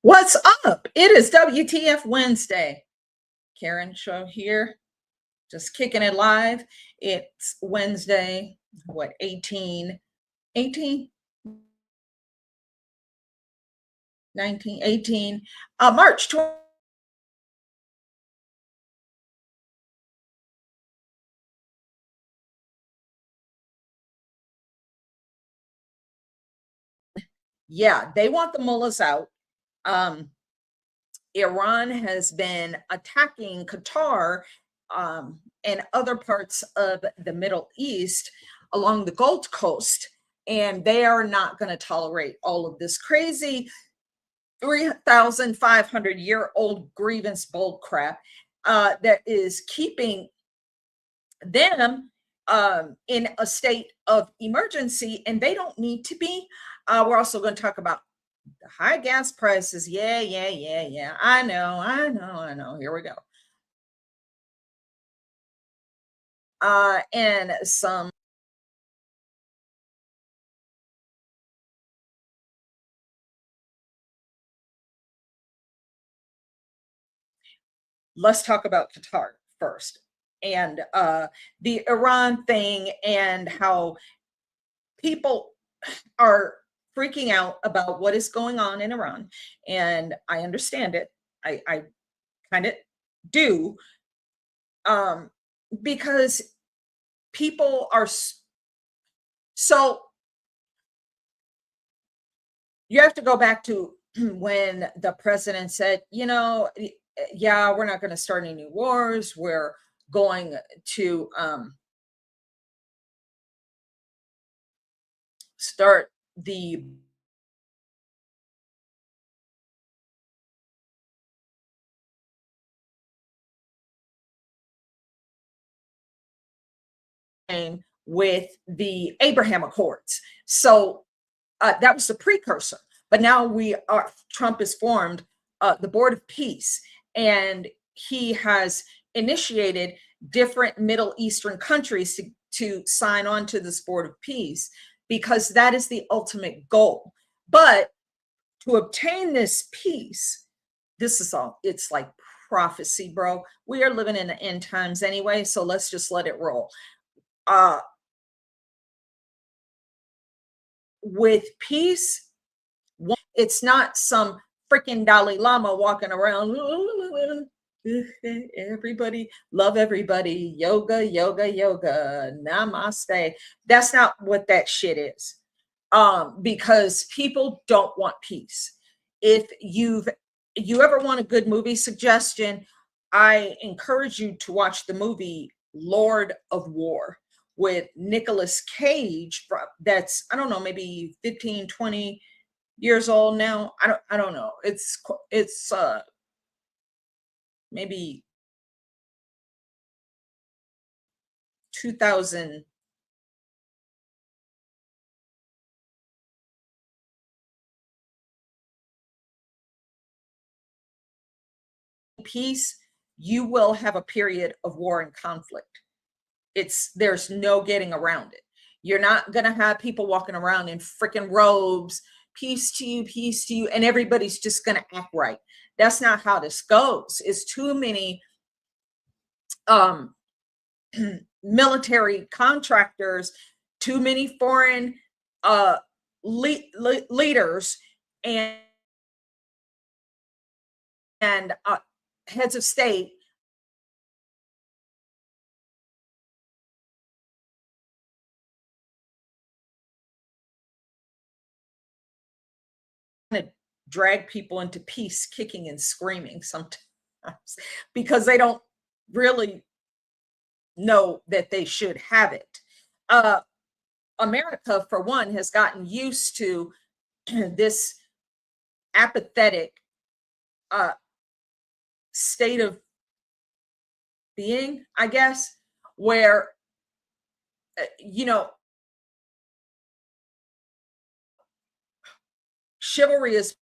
What's up? It is WTF Wednesday. Karen Show here, just kicking it live. It's Wednesday, what, 18, 19, 18, March 20. Yeah, they want the mullahs out. Um, Iran has been attacking Qatar and other parts of the Middle East along the Gold Coast, and they are not going to tolerate all of this crazy 3,500-year-old grievance bull crap that is keeping them in a state of emergency, and they don't need to be. We're also going to talk about the high gas prices. Yeah. I know. Here we go. And some. Let's talk about Qatar first, and the Iran thing, and how people are freaking out about what is going on in Iran. And I understand it. I kind of do, um, because people are so. You have to go back to when the president said, yeah, we're not going to start any new wars. We're going to start the with the Abraham Accords. So that was the precursor. But now Trump has formed the Board of Peace, and he has initiated different Middle Eastern countries to sign on to this Board of Peace, because that is the ultimate goal. But to obtain this peace, it's like prophecy, bro. We are living in the end times anyway, so let's just let it roll. With peace, it's not some freaking Dalai Lama walking around. Everybody, love everybody. Yoga, namaste. That's not what that shit is. Because people don't want peace. If you ever want a good movie suggestion, I encourage you to watch the movie Lord of War with Nicolas Cage. That's, I don't know, maybe 15, 20 years old now. I don't know. It's maybe 2000. Peace, you will have a period of war and conflict. There's no getting around it. You're not going to have people walking around in freaking robes, peace to you, and everybody's just going to act right. That's not how this goes. It's too many military contractors, too many foreign leaders and heads of state to drag people into peace, kicking and screaming sometimes, because they don't really know that they should have it. America, for one, has gotten used to this apathetic state of being, I guess, where chivalry is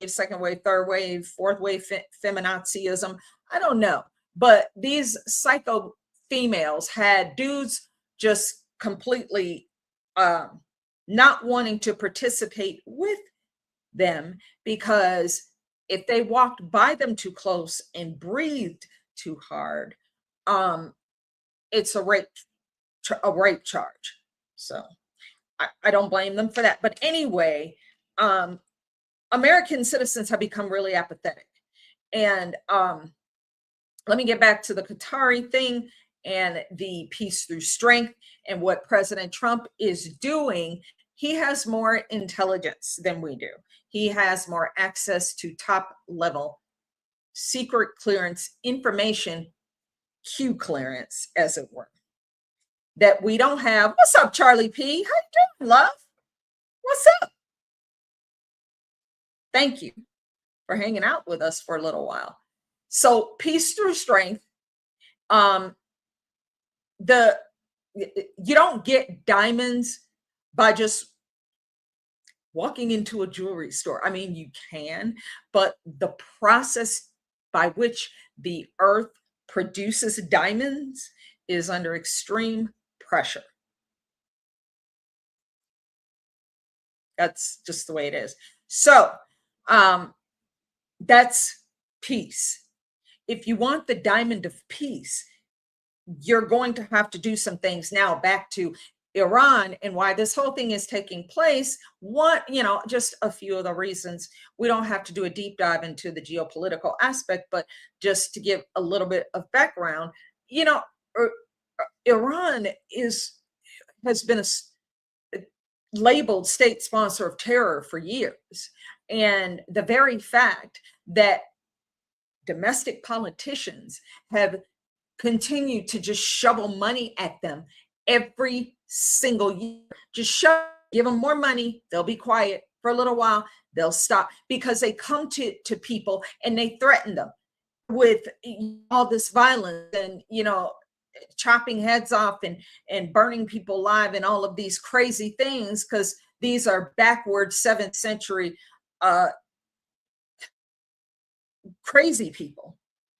second wave, third wave, fourth wave feminazism. I don't know, but these psycho females had dudes just completely um, not wanting to participate with them, because if they walked by them too close and breathed too hard, um, it's a rape charge. So I don't blame them for that. But anyway, um, American citizens have become really apathetic. And let me get back to the Qatari thing and the peace through strength and what President Trump is doing. He has more intelligence than we do. He has more access to top level secret clearance information, Q clearance, as it were, that we don't have. What's up, Charlie P? How you doing, love? What's up? Thank you for hanging out with us for a little while. So peace through strength. Um, you don't get diamonds by just walking into a jewelry store. I mean, you can, but the process by which the earth produces diamonds is under extreme pressure. That's just the way it is. So that's peace. If you want the diamond of peace, you're going to have to do some things. Now back to Iran and why this whole thing is taking place. What, just a few of the reasons. We don't have to do a deep dive into the geopolitical aspect, but just to give a little bit of background, Iran has been a labeled state sponsor of terror for years. And the very fact that domestic politicians have continued to just shovel money at them every single year, just give them more money, they'll be quiet for a little while, they'll stop, because they come to people and they threaten them with all this violence and chopping heads off and burning people alive and all of these crazy things, because these are backward 7th century crazy people.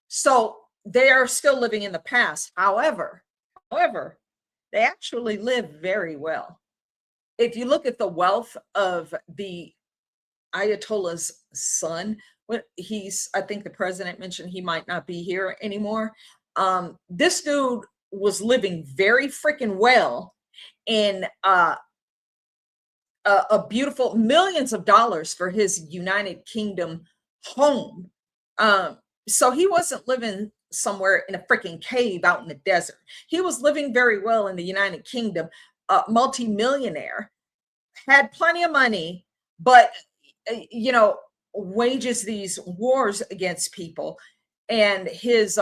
So they are still living in the past. However, they actually live very well. If you look at the wealth of the Ayatollah's son, I think the president mentioned he might not be here anymore. This dude was living very freaking well in a beautiful millions of dollars for his United Kingdom home. So he wasn't living somewhere in a freaking cave out in the desert. He was living very well in the United Kingdom, multi-millionaire, had plenty of money, but wages these wars against people. And his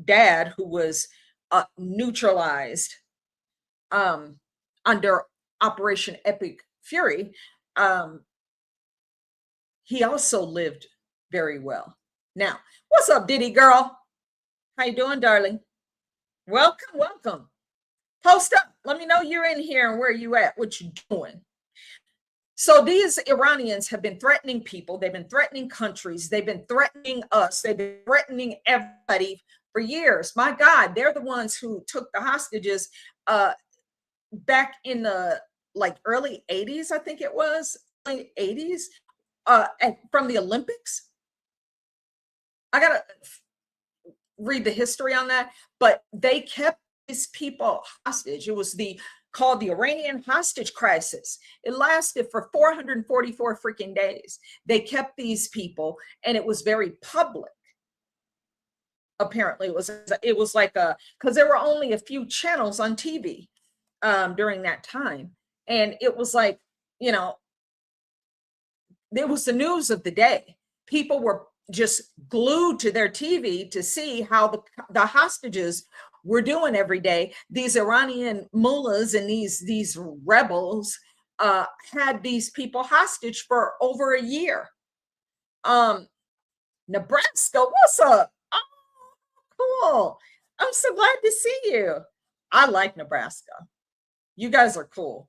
dad, who was neutralized under Operation Epic Fury, he also lived very well. Now, what's up, Diddy girl? How you doing, darling? Welcome. Post up. Let me know you're in here and where you at, what you doing. So these Iranians have been threatening people. They've been threatening countries. They've been threatening us. They've been threatening everybody for years. My God, they're the ones who took the hostages back in the early 80s, I think it was, late 80s, from the Olympics. I gotta read the history on that, but they kept these people hostage. It was called the Iranian hostage crisis. It lasted for 444 freaking days. They kept these people, and it was very public. Apparently, it was like because there were only a few channels on TV during that time, and it was like, it was the news of the day. People were just glued to their TV to see how the hostages were doing every day. These Iranian mullahs and these rebels had these people hostage for over a year. Nebraska, what's up? Oh, cool. I'm so glad to see you. I like Nebraska. You guys are cool.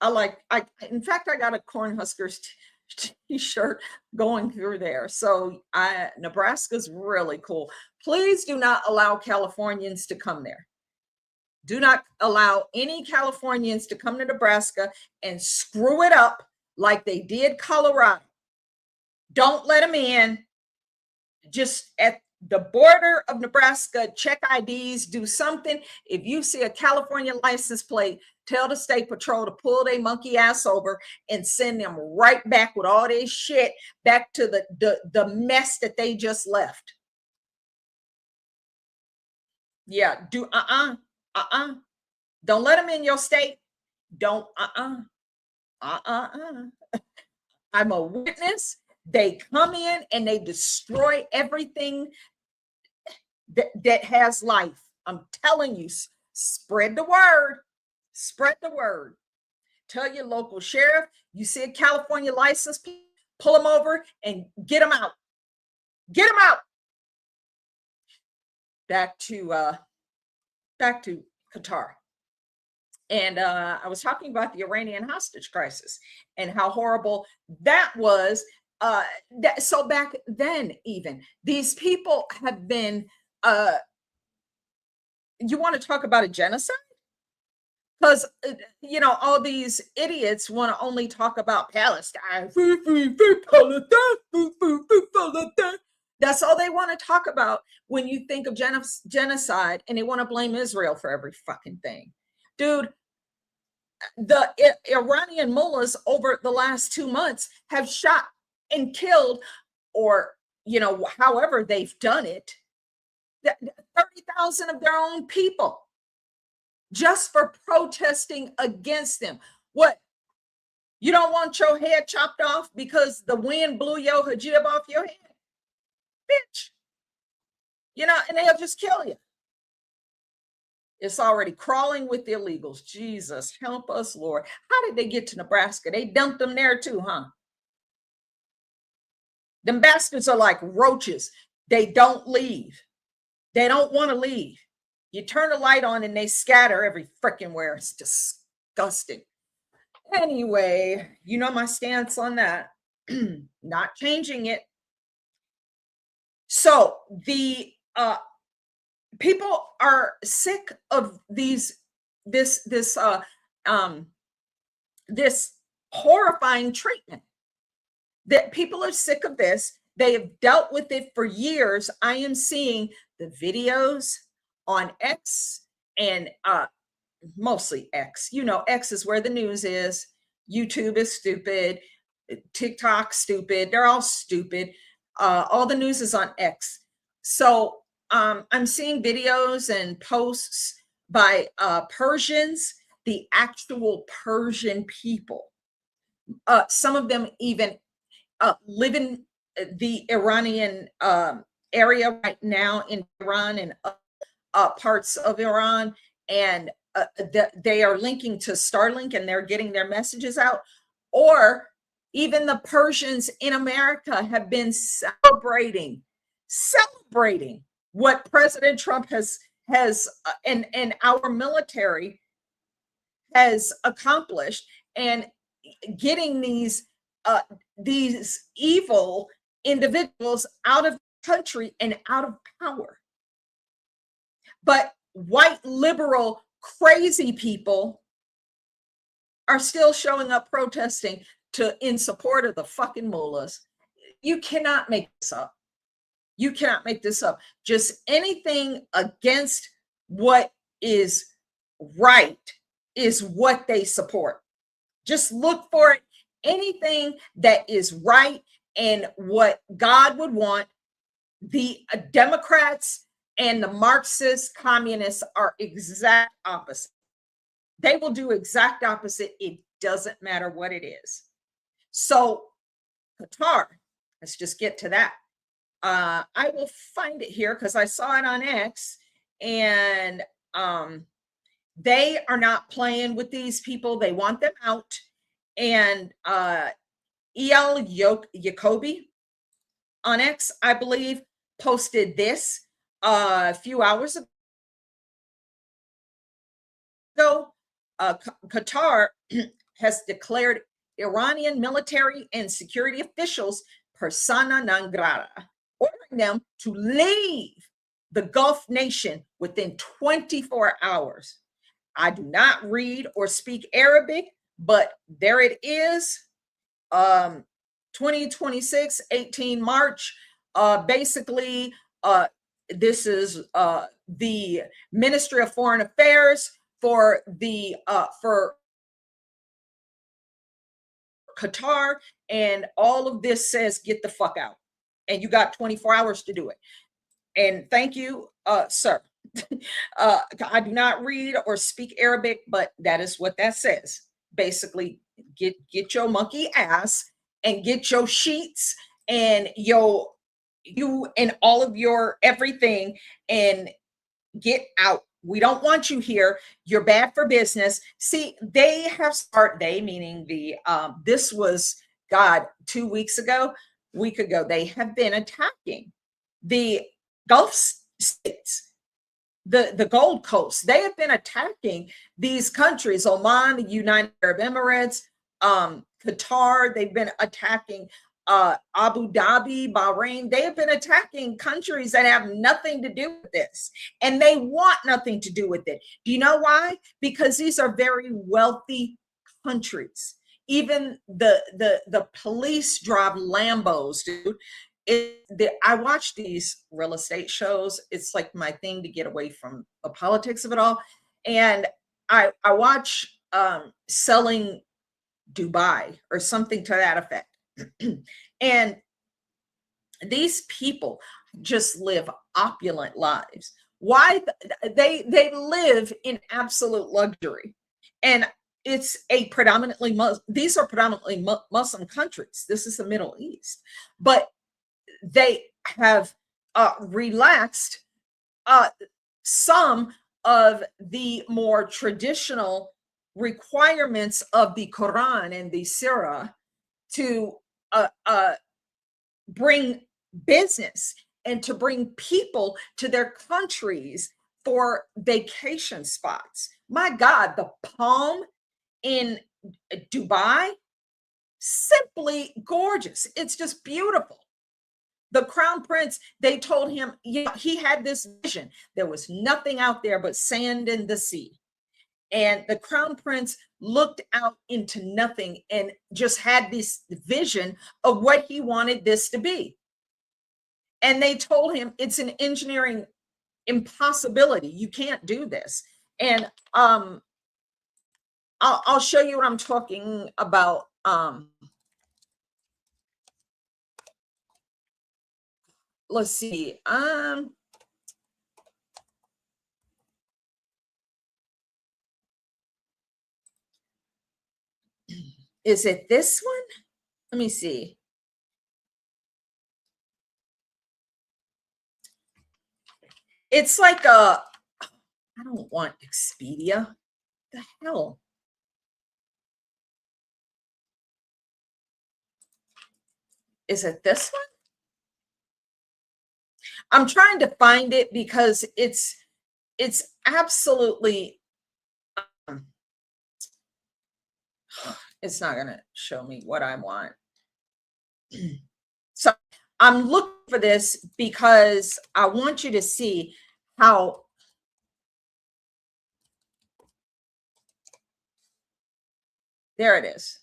In fact, I got a Cornhuskers t-shirt going through there. So Nebraska's really cool. Please do not allow Californians to come there. Do not allow any Californians to come to Nebraska and screw it up like they did Colorado. Don't let them in. Just at the border of Nebraska, check IDs, do something. If you see a California license plate, tell the state patrol to pull their monkey ass over and send them right back with all their shit back to the mess that they just left. Yeah, do don't let them in your state. Don't I'm a witness. They come in and they destroy everything that has life. I'm telling you, spread the word. Spread the word. Tell your local sheriff, you see a California license, pull them over and get them out. Get them out. Back to Qatar. And I was talking about the Iranian hostage crisis and how horrible that was. So back then, even these people have been, you want to talk about a genocide? Because, all these idiots want to only talk about Palestine. That's all they want to talk about when you think of genocide, and they want to blame Israel for every fucking thing. Dude, the Iranian mullahs over the last 2 months have shot and killed, or, however they've done it, 30,000 of their own people just for protesting against them. What? You don't want your head chopped off because the wind blew your hijab off your head? Bitch. And they'll just kill you. It's already crawling with the illegals. Jesus, help us, Lord. How did they get to Nebraska? They dumped them there too, huh? Them bastards are like roaches. They don't leave. They don't want to leave. You turn the light on and they scatter every freaking where. It's disgusting. Anyway, you know my stance on that. Not changing it. So the people are sick of this horrifying treatment. That people are sick of this. They have dealt with it for years. I am seeing the videos on X and mostly X. X is where the news is. YouTube is stupid. TikTok stupid. They're all stupid. All the news is on X. So I'm seeing videos and posts by Persians, the actual Persian people. Some of them even live in the Iranian area right now in Iran and parts of Iran, and they are linking to Starlink and they're getting their messages out. Or even the Persians in America have been celebrating what President Trump has and our military has accomplished, and getting these evil individuals out of the country and out of power. But white liberal crazy people are still showing up protesting in support of the fucking mullahs. You cannot make this up. You cannot make this up. Just anything against what is right is what they support. Just look for it. Anything that is right and what God would want. The Democrats and the Marxist communists are exact opposite. They will do exact opposite. It doesn't matter what it is. So Qatar, let's just get to that. I will find it here because I saw it on X, and they are not playing with these people. They want them out. And El Jacobi on X, I believe, posted this a few hours ago. Qatar has declared Iranian military and security officials persona non grata, ordering them to leave the Gulf nation within 24 hours. I do not read or speak Arabic, but there it is. 2026, 18 March. Basically, this is the Ministry of Foreign Affairs for the for Qatar, and all of this says get the fuck out. And you got 24 hours to do it. And thank you, sir. I do not read or speak Arabic, but that is what that says. Basically, get your monkey ass and get your sheets and you and all of your everything and get out. We don't want you here. You're bad for business. See, they have start they meaning the this was God 2 weeks ago, week ago. They have been attacking the Gulf states, the Gold Coast. They have been attacking these countries, Oman, the United Arab Emirates, Qatar. They've been attacking Abu Dhabi, Bahrain. They have been attacking countries that have nothing to do with this, and they want nothing to do with it. Do you know why? Because these are very wealthy countries. Even the police drive Lambos, dude. I watch these real estate shows. It's like my thing to get away from the politics of it all. And I watch Selling Dubai or something to that effect. And these people just live opulent lives. Why? They live in absolute luxury. And it's a predominantly these are predominantly Muslim countries. This is the Middle East. But they have relaxed some of the more traditional requirements of the Quran and the Sirah to bring business and to bring people to their countries for vacation spots. My God, the Palm in Dubai, simply gorgeous. It's just beautiful. The crown prince, they told him, he had this vision. There was nothing out there but sand in the sea. And the crown prince looked out into nothing and just had this vision of what he wanted this to be. And they told him it's an engineering impossibility. You can't do this. And I'll show you what I'm talking about. Let's see. Is it this one? Let me see. It's like I don't want Expedia. The hell? Is it this one? I'm trying to find it because it's absolutely it's not going to show me what I want. So I'm looking for this because I want you to see how there it is.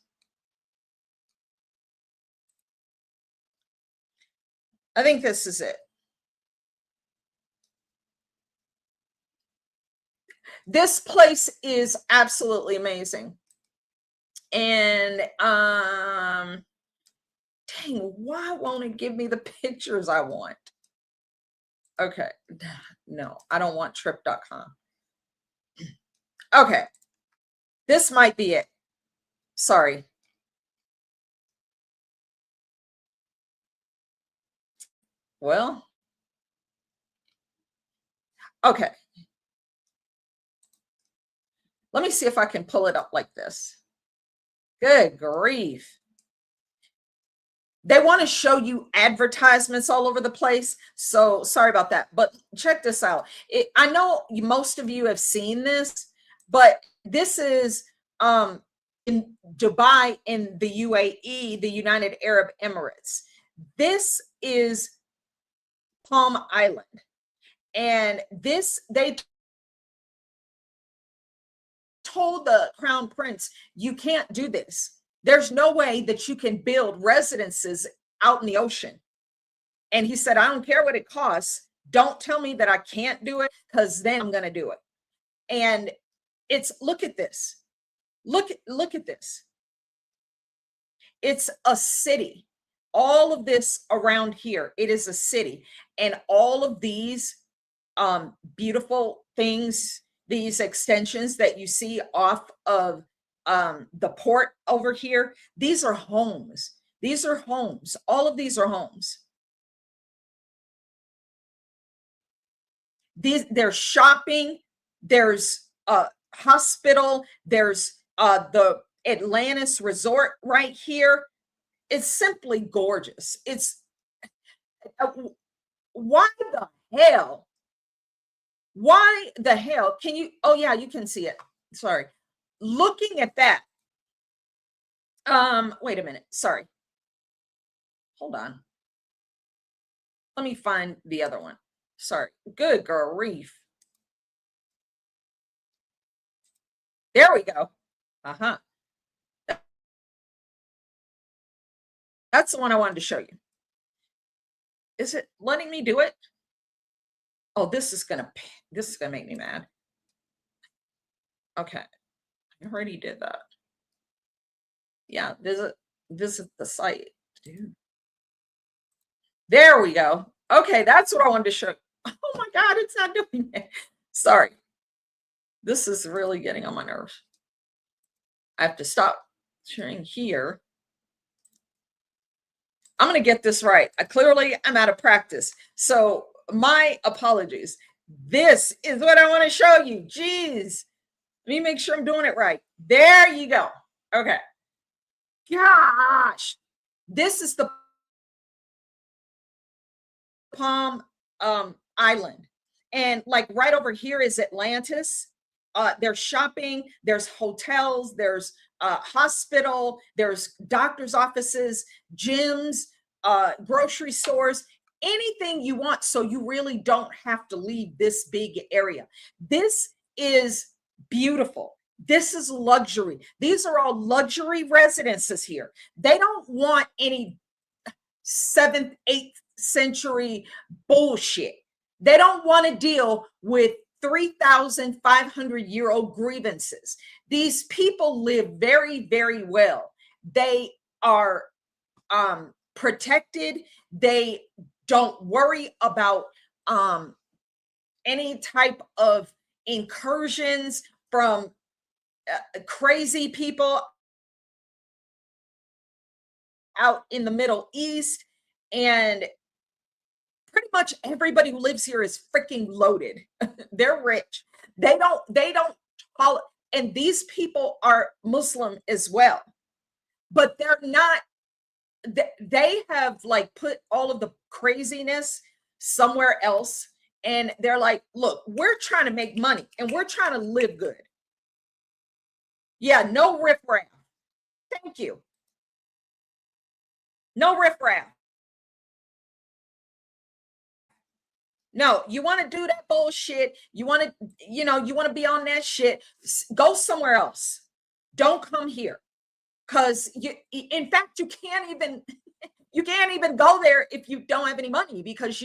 I think this is it. This place is absolutely amazing. And dang, why won't it give me the pictures I want? Okay, no, I don't want trip.com. Okay, this might be it. Sorry. Well, okay. Let me see if I can pull it up like this. Good grief. They want to show you advertisements all over the place. So sorry about that. But check this out. I know most of you have seen this, but this is in Dubai in the UAE, the United Arab Emirates. This is Palm Island. And this, they told the crown prince, you can't do this. There's no way that you can build residences out in the ocean. And he said, I don't care what it costs. Don't tell me that I can't do it, because then I'm going to do it. And it's, look at this. Look at this. It's a city. All of this around here, it is a city. And all of these beautiful things, these extensions that you see off of the port over here, these are homes. These are homes. All of these are homes. There's shopping, there's a hospital, there's the Atlantis Resort right here. It's simply gorgeous. It's why the hell? Why the hell can you? Oh yeah, you can see it. Sorry. Looking at that. Wait a minute. Sorry. Hold on. Let me find the other one. Sorry. Good grief. There we go. Uh-huh. That's the one I wanted to show you. Is it letting me do it? Oh, this is gonna make me mad. Okay. I already did that. Yeah, visit the site, dude. There we go. Okay, that's what I wanted to show. Oh my God, it's not doing it. Sorry. This is really getting on my nerves. I have to stop sharing here. I'm going to get this right. I'm out of practice. So my apologies. This is what I want to show you. Jeez. Let me make sure I'm doing it right. There you go. Okay. Gosh. This is the Palm Island. And like right over here is Atlantis. There's shopping, there's hotels, there's hospital, there's doctor's offices, gyms, grocery stores, anything you want. So you really don't have to leave this big area. This is beautiful. This is luxury. These are all luxury residences here. They don't want any 7th, 8th century bullshit. They don't want to deal with 3,500-year-old grievances. These people live very, very well. They are protected. They don't worry about any type of incursions from crazy people out in the Middle East. And pretty much everybody who lives here is freaking loaded. They're rich. They don't call it. And these people are Muslim as well, but they're not. They have like put all of the craziness somewhere else. And they're like, look, we're trying to make money and we're trying to live good. Yeah, no riffraff. Thank you. No riffraff. No, you want to do that bullshit. You want to, you want to be on that shit. Go somewhere else. Don't come here. Because in fact, you can't even go there if you don't have any money, because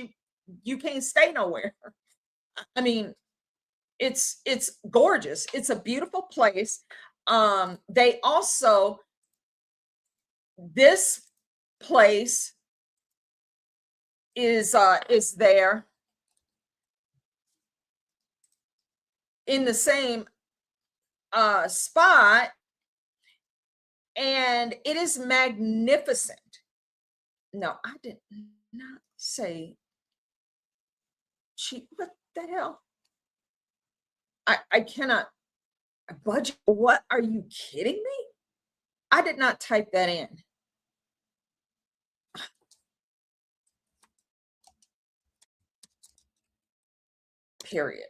you can't stay nowhere. I mean, it's gorgeous. It's a beautiful place. They also, this place is there in the same spot, and it is magnificent. No, I did not say cheap. What the hell? I cannot budget. What, are you kidding me? I did not type that in. Period.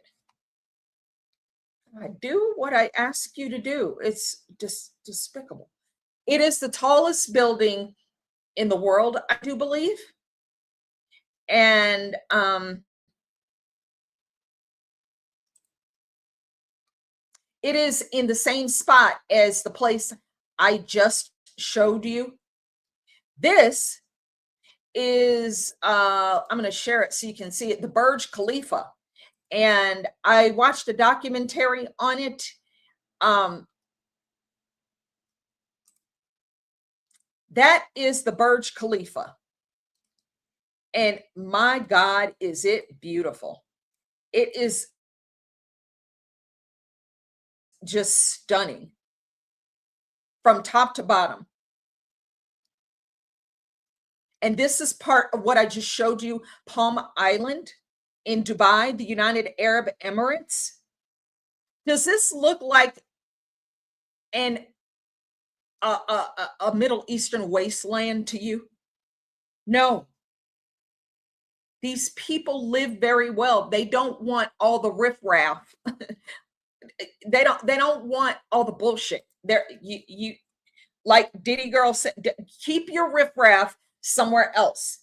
I do what I ask you to do. It's just despicable. It is the tallest building in the world, I do believe. And It is in the same spot as the place I just showed you. This is I'm going to share it so you can see it, the Burj Khalifa. And I watched a documentary on it. That is the Burj Khalifa. And my God, is it beautiful. It is just stunning from top to bottom. And this is part of what I just showed you, Palm Island in Dubai, the United Arab Emirates. Does this look like a Middle Eastern wasteland to you? No. These people live very well. They don't want all the riffraff. They don't want all the bullshit. You like Diddy Girl said, keep your riffraff somewhere else.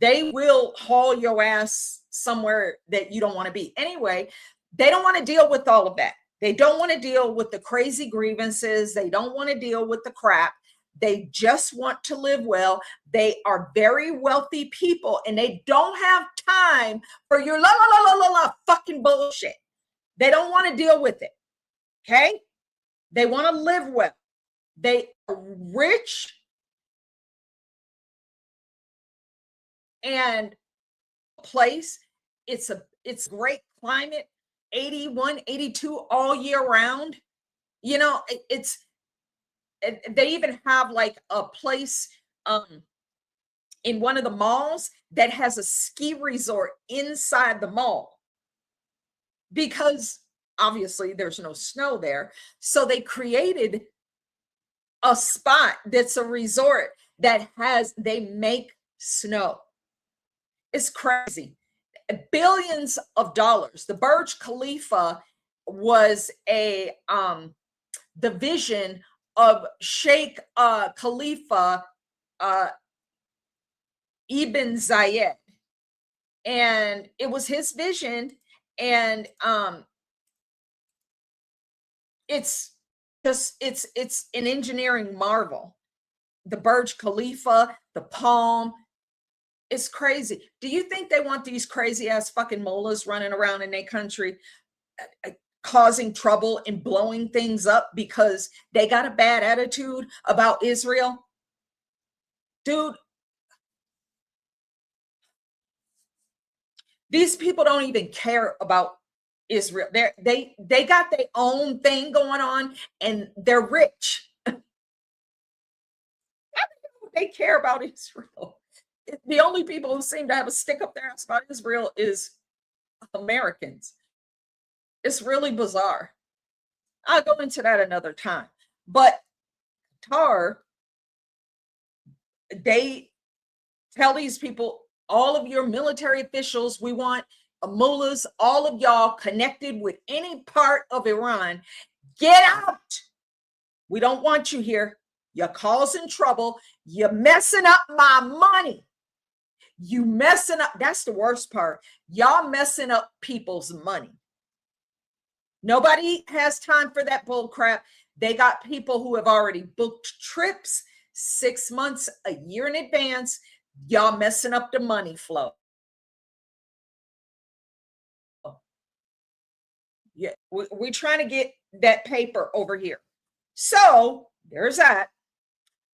They will haul your ass somewhere that you don't want to be. Anyway, they don't want to deal with all of that. They don't want to deal with the crazy grievances. They don't want to deal with the crap. They just want to live well. They are very wealthy people, and they don't have time for your fucking bullshit. They don't want to deal with it. Okay? They want to live well. They are rich and place. It's great climate, 81, 82 all year round. You know, they even have like a place in one of the malls that has a ski resort inside the mall, because obviously there's no snow there. So they created a spot that's a resort that they make snow. It's crazy. Billions of dollars. The Burj Khalifa was the vision of Sheikh Khalifa Ibn Zayed, and it was his vision. And it's an engineering marvel. The Burj Khalifa, the palm, it's crazy. Do you think they want these crazy ass fucking mullahs running around in their country causing trouble and blowing things up because they got a bad attitude about Israel? Dude, these people don't even care about Israel. They got their own thing going on, and they're rich. They care about Israel. The only people who seem to have a stick up their ass about Israel is Americans. It's really bizarre. I'll go into that another time. But Qatar, they tell these people, all of your military officials, we want mullahs, all of y'all connected with any part of Iran, get out. We don't want you here. You're causing trouble. You're messing up my money. You messing up. That's the worst part. Y'all messing up people's money. Nobody has time for that bull crap. They got people who have already booked trips 6 months, a year in advance. Y'all messing up the money flow. Yeah, we're trying to get that paper over here. So there's that.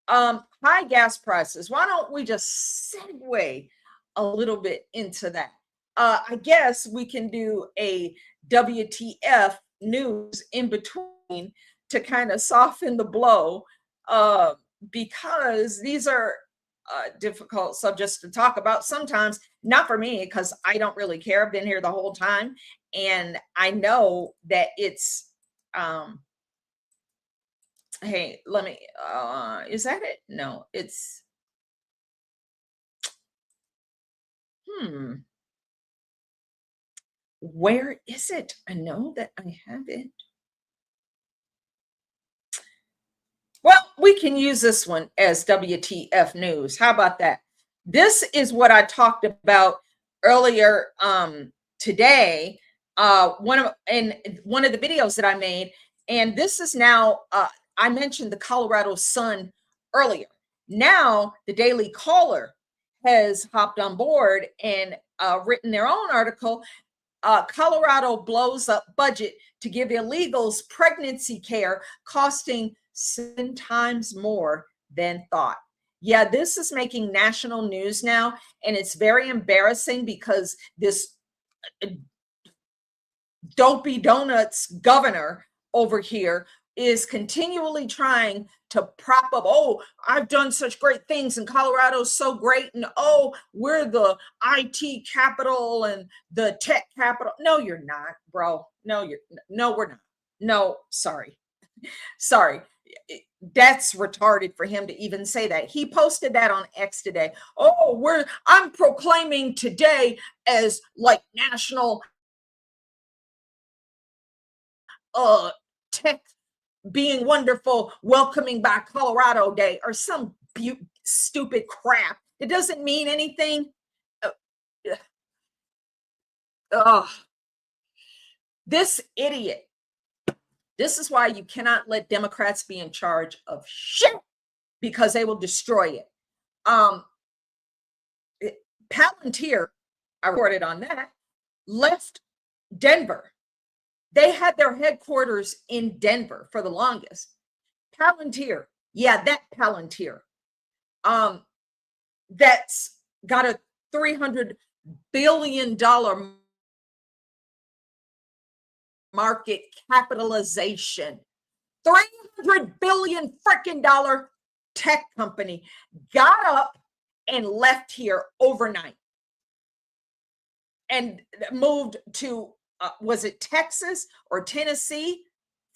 High gas prices. Why don't we just segue a little bit into that? I guess we can do a WTF news in between to kind of soften the blow, because these are difficult subjects to talk about sometimes. Not for me, because I don't really care. I've been here the whole time, and I know that it's hey, let me is that it? No, it's where is it? I know that I have it. Well, we can use this one as WTF news. How about that? This is what I talked about earlier today one of the videos that I made, and this is now, I mentioned the Colorado Sun earlier. Now the Daily Caller has hopped on board and written their own article. Colorado blows up budget to give illegals pregnancy care, costing 7 times more than thought. Yeah, this is making national news now, and it's very embarrassing because this dopey donuts governor over here is continually trying to prop up, oh, I've done such great things and Colorado's so great, and oh, we're the IT capital and the tech capital. No, you're not, bro. No, we're not. No, sorry. That's retarded for him to even say that. He posted that on X today. Oh, I'm proclaiming today as like national tech being wonderful, welcoming back Colorado Day, or some stupid crap. It doesn't mean anything. This idiot. This is why you cannot let Democrats be in charge of shit, because they will destroy it. Palantir, I reported on that, left Denver. They had their headquarters in Denver for the longest. Palantir, yeah, that Palantir, that's got a $300 billion market capitalization. $300 billion freaking dollar tech company got up and left here overnight and moved to was it Texas or Tennessee,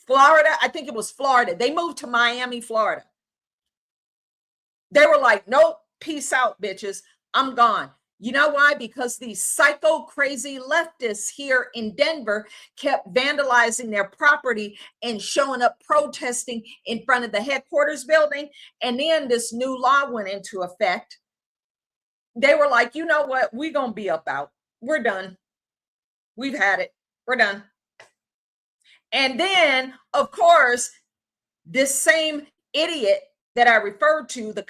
Florida? I think it was Florida. They moved to Miami, Florida. They were like, nope, peace out, bitches. I'm gone. You know why? Because these psycho crazy leftists here in Denver kept vandalizing their property and showing up protesting in front of the headquarters building. And then this new law went into effect. They were like, you know what? We're going to be up out. We're done. We've had it. We're done. And then, of course, this same idiot that I referred to, the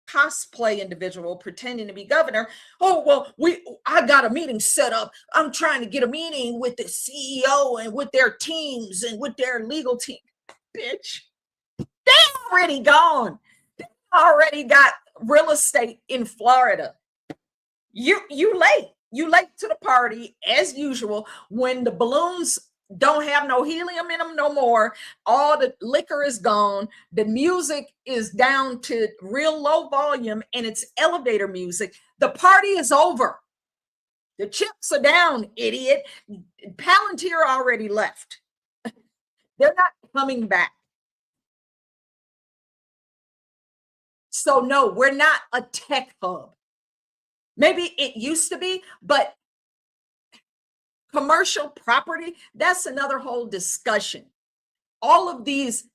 cosplay individual pretending to be governor. Oh, well, I got a meeting set up. I'm trying to get a meeting with the CEO and with their teams and with their legal team. Bitch, they already gone. They already got real estate in Florida. You late. You late to the party as usual. When the balloons don't have no helium in them no more, all the liquor is gone, the music is down to real low volume, and it's elevator music. The party is over. The chips are down, idiot. Palantir already left. They're not coming back. So no, we're not a tech hub. Maybe it used to be, but commercial property, that's another whole discussion. All of these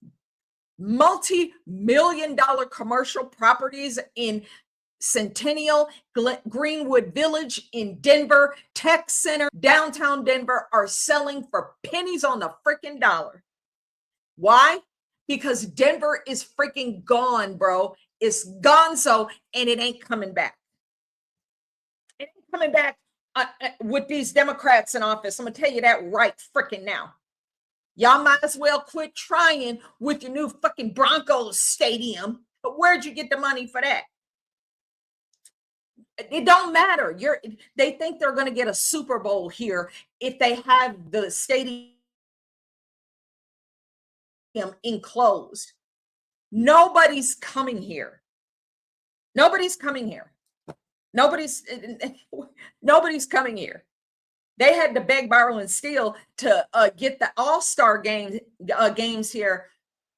multi-million-dollar commercial properties in Centennial, Greenwood Village in Denver, Tech Center, downtown Denver are selling for pennies on the freaking dollar. Why? Because Denver is freaking gone, bro. It's gonzo, and it ain't coming back. It ain't coming back with these Democrats in office. I'm going to tell you that right freaking now. Y'all might as well quit trying with your new fucking Broncos stadium. But where'd you get the money for that? It don't matter. They think they're going to get a Super Bowl here if they have the stadium enclosed. Nobody's coming here. Nobody's coming here. Nobody's coming here. They had to beg, borrow, and steal to get the All-Star games here.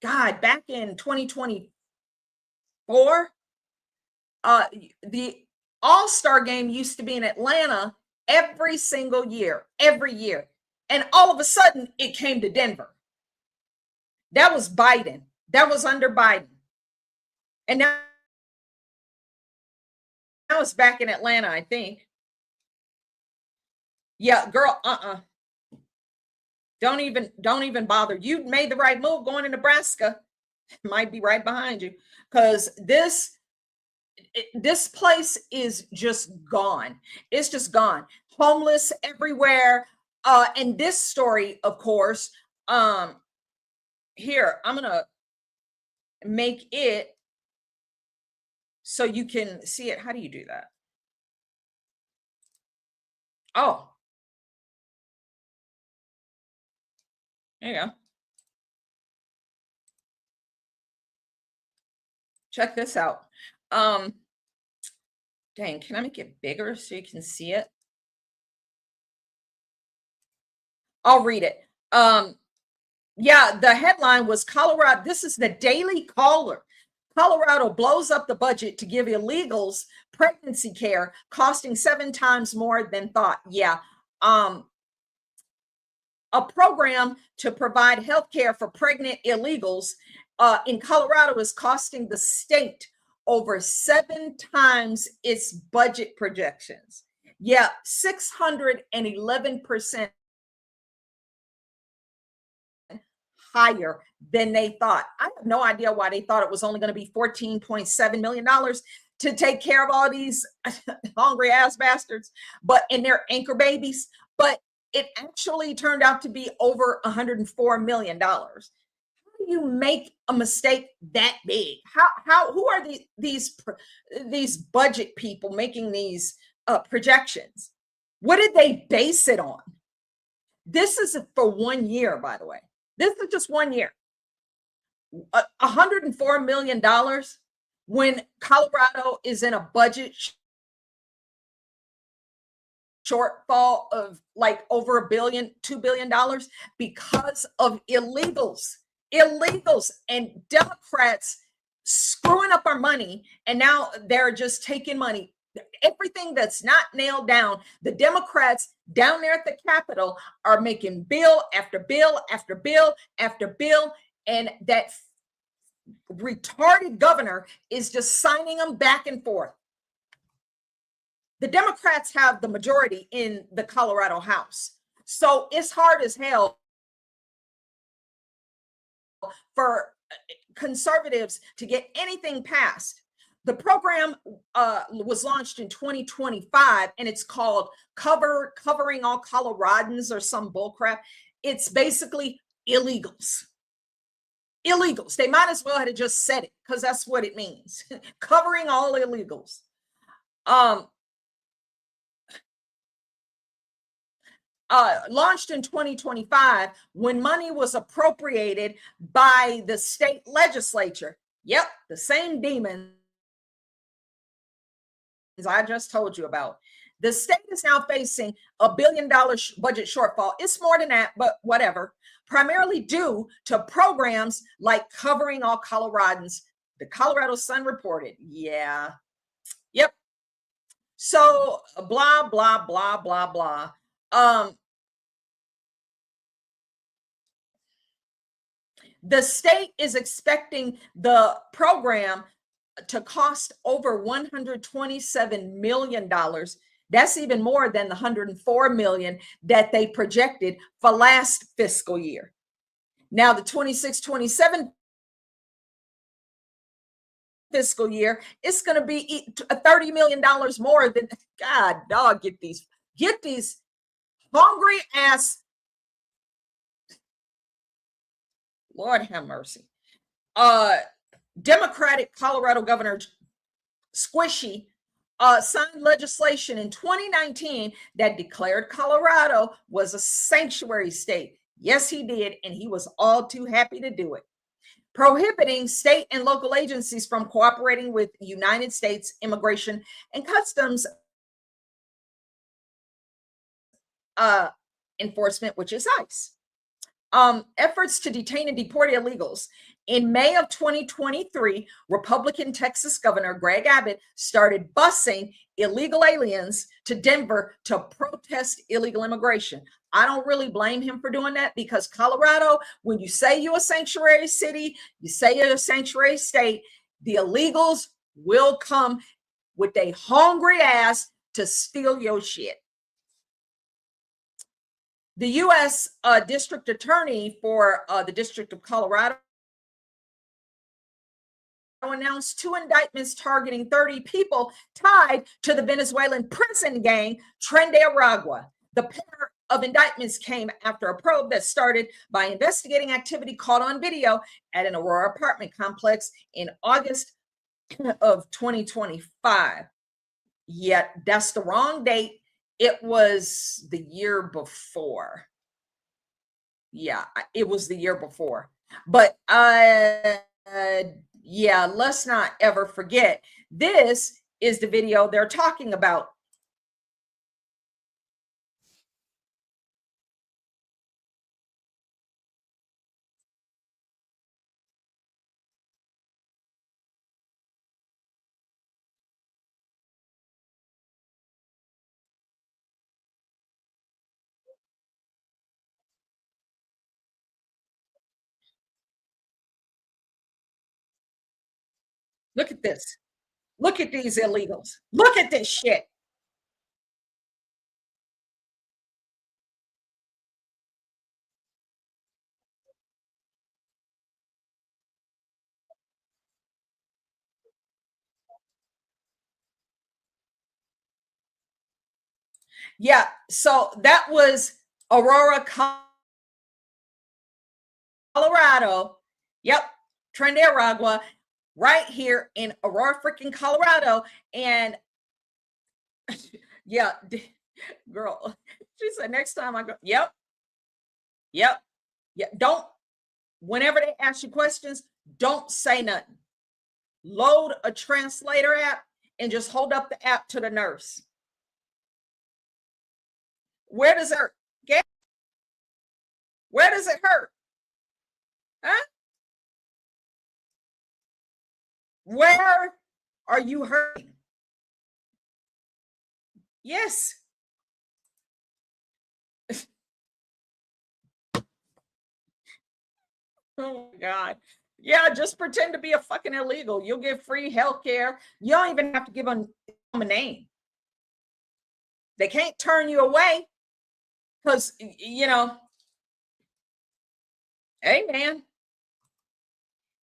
God, back in 2024, the All-Star game used to be in Atlanta every single year, every year. And all of a sudden, it came to Denver. That was Biden. That was under Biden. And now it's back in Atlanta, I think. Yeah, girl, don't even bother. You made the right move going to Nebraska. Might be right behind you because this place is just gone. It's just gone. Homeless everywhere. And this story, of course, um, here, I'm gonna make it so you can see it. How do you do that? Oh, there you go. Check this out. Um, dang, can I make it bigger so you can see it? I'll read it. Yeah, the headline was Colorado. This is the Daily Caller. Colorado blows up the budget to give illegals pregnancy care, costing 7 times more than thought. Yeah. Um, a program to provide health care for pregnant illegals in Colorado is costing the state over 7 times its budget projections. Yeah, 611% higher than they thought. I have no idea why they thought it was only going to be $14.7 million to take care of all these hungry ass bastards, but and their anchor babies. But it actually turned out to be over $104 million. How do you make a mistake that big? How who are these budget people making these projections? What did they base it on? This is for 1 year, by the way. This is just 1 year. $104 million when Colorado is in a budget shortfall of like over $2 billion because of illegals and Democrats screwing up our money. And now they're just taking money. Everything that's not nailed down, the Democrats down there at the Capitol are making bill after bill after bill after bill. And that retarded governor is just signing them back and forth. The Democrats have the majority in the Colorado House. So it's hard as hell for conservatives to get anything passed. The program was launched in 2025 and it's called Covering All Coloradans or some bullcrap. It's basically illegals. Illegals. They might as well have just said it because that's what it means. Covering all illegals. Launched in 2025 when money was appropriated by the state legislature. Yep, the same demons I just told you about. The state is now facing $1 billion budget shortfall. It's more than that, but whatever. Primarily due to programs like Covering All Coloradans. The Colorado Sun reported. Yeah. Yep. So blah, blah, blah, blah, blah. The state is expecting the program to cost over $127 million. That's even more than the $104 million that they projected for last fiscal year. Now, the 26-27 fiscal year, it's going to be $30 million more than, God, dog, get these hungry ass, Lord have mercy. Democratic Colorado Governor Squishy signed legislation in 2019 that declared Colorado was a sanctuary state. Yes, he did, and he was all too happy to do it. Prohibiting state and local agencies from cooperating with United States Immigration and Customs Enforcement, which is ICE. Efforts to detain and deport illegals. In May of 2023, Republican Texas Governor Greg Abbott started busing illegal aliens to Denver to protest illegal immigration. I don't really blame him for doing that because Colorado, when you say you're a sanctuary city, you say you're a sanctuary state, the illegals will come with their hungry ass to steal your shit. The U.S. District Attorney for the District of Colorado announced 2 indictments targeting 30 people tied to the Venezuelan prison gang Tren de Aragua. The pair of indictments came after a probe that started by investigating activity caught on video at an Aurora apartment complex in August of 2025. Yet that's the wrong date. It was the year before. Yeah, it was the year before. But yeah, let's not ever forget, this is the video they're talking about. Look at this. Look at these illegals. Look at this shit. Yeah, so that was Aurora, Colorado. Yep, Tren de Aragua, right here in Aurora, freaking Colorado. And yeah, girl, she said, next time I go, yep, yeah. Don't, whenever they ask you questions, don't say nothing. Load a translator app and just hold up the app to the nurse. Where does it hurt? Where does it hurt? Huh? Where are you hurting? Yes. Oh my God. Yeah, just pretend to be a fucking illegal. You'll get free health care. You don't even have to give them a name. They can't turn you away because, you know, hey, man.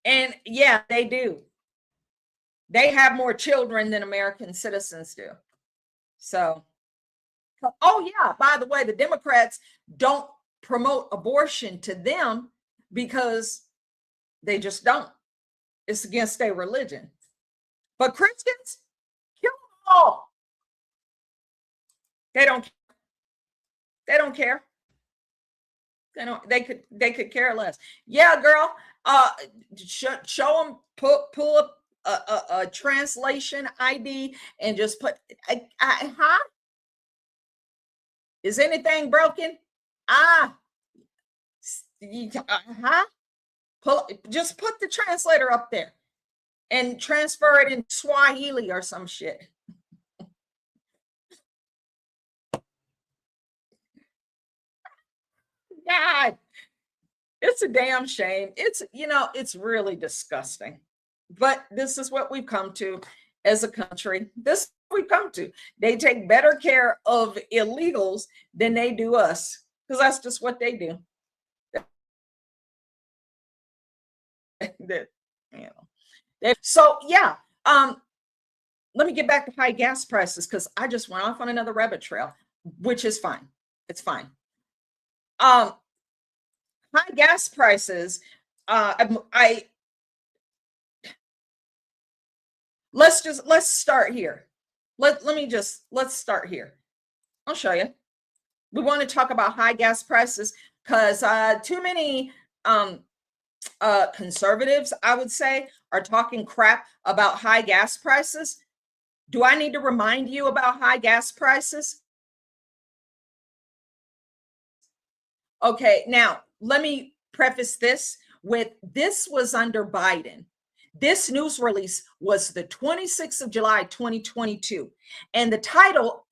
And yeah, they do. They have more children than American citizens do. So, oh, yeah, by the way, the Democrats don't promote abortion to them because they just don't. It's against their religion. But Christians, kill them all. They don't. They don't care. They don't. They could care less. Yeah, girl. Show them. Pull up a translation ID and just put. Huh? Is anything broken? Huh? Just put the translator up there and transfer it in Swahili or some shit. God, it's a damn shame. It's, you know, it's really disgusting. But this is what we've come to as a country. This is what we've come to. They take better care of illegals than they do us, because that's just what they do. You know. So yeah, let me get back to high gas prices because I just went off on another rabbit trail, which is fine. It's fine. High gas prices. Let's start here. Let's start here. I'll show you. We want to talk about high gas prices because too many conservatives, I would say, are talking crap about high gas prices. Do I need to remind you about high gas prices? Okay, now let me preface this with this was under Biden. This news release was the 26th of July, 2022. And the title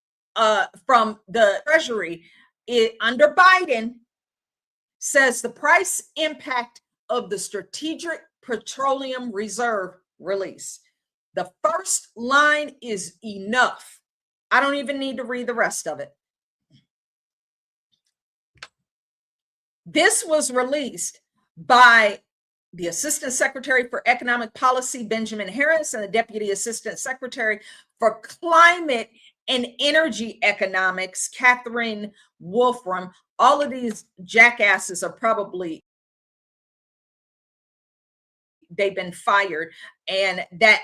from the Treasury under Biden says the price impact of the Strategic Petroleum Reserve release. The first line is enough. I don't even need to read the rest of it. This was released by the Assistant Secretary for Economic Policy, Benjamin Harris, and the Deputy Assistant Secretary for Climate and Energy Economics, Catherine Wolfram. All of these jackasses are probably, they've been fired, and that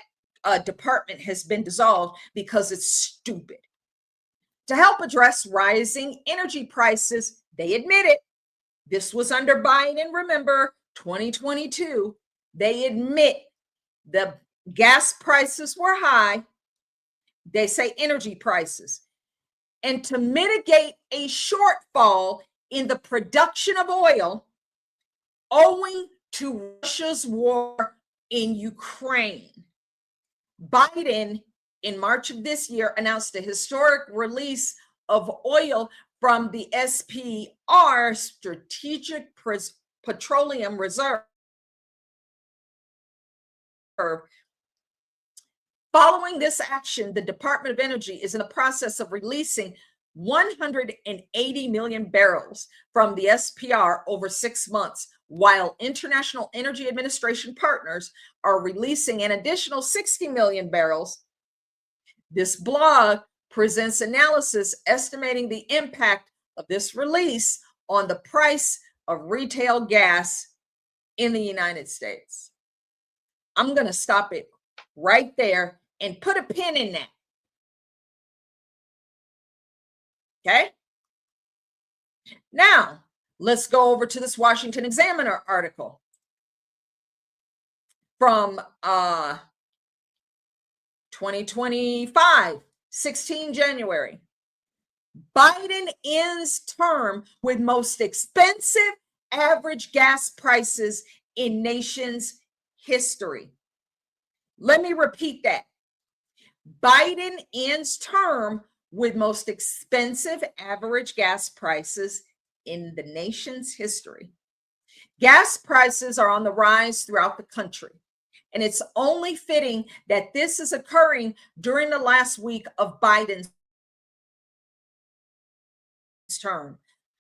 department has been dissolved because it's stupid. To help address rising energy prices, they admitted, this was under Biden, remember, 2022. They admit the gas prices were high. They say energy prices. And to mitigate a shortfall in the production of oil owing to Russia's war in Ukraine, Biden, in March of this year, announced a historic release of oil from the SPR, Strategic Petroleum Reserve. Following this action, the Department of Energy is in the process of releasing 180 million barrels from the SPR over 6 months, while International Energy Administration partners are releasing an additional 60 million barrels. This blog presents analysis estimating the impact of this release on the price of retail gas in the United States. I'm going to stop it right there and put a pin in that. Okay? Now, let's go over to this Washington Examiner article from 2025, 16 January. Biden ends term with most expensive average gas prices in nation's history. Let me repeat that. Biden ends term with most expensive average gas prices in the nation's history. Gas prices are on the rise throughout the country, and it's only fitting that this is occurring during the last week of Biden's term.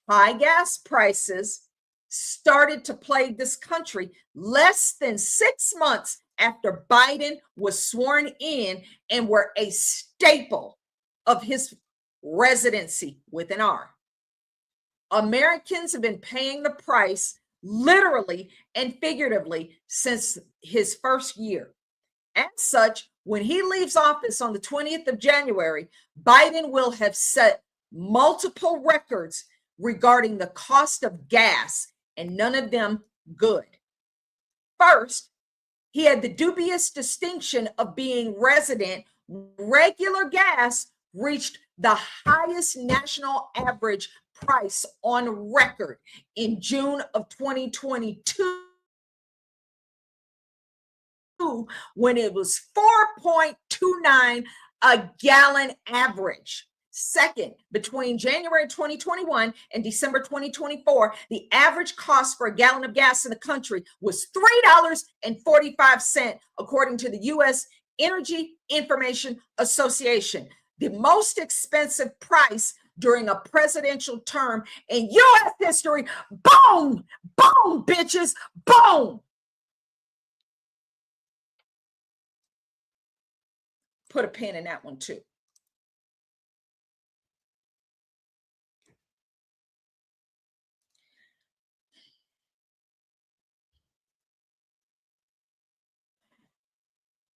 High gas prices started to plague this country less than 6 months after Biden was sworn in and were a staple of his residency with an R. Americans have been paying the price literally and figuratively since his first year. As such, when he leaves office on the 20th of January, Biden will have set multiple records regarding the cost of gas, and none of them good. First, he had the dubious distinction of being resident. Regular gas reached the highest national average price on record in June of 2022, when it was $4.29 a gallon average. Second, between January 2021 and December 2024, the average cost for a gallon of gas in the country was $3.45, according to the U.S. Energy Information Association. The most expensive price during a presidential term in U.S. history. Boom! Boom, bitches! Boom! Put a pin in that one, too.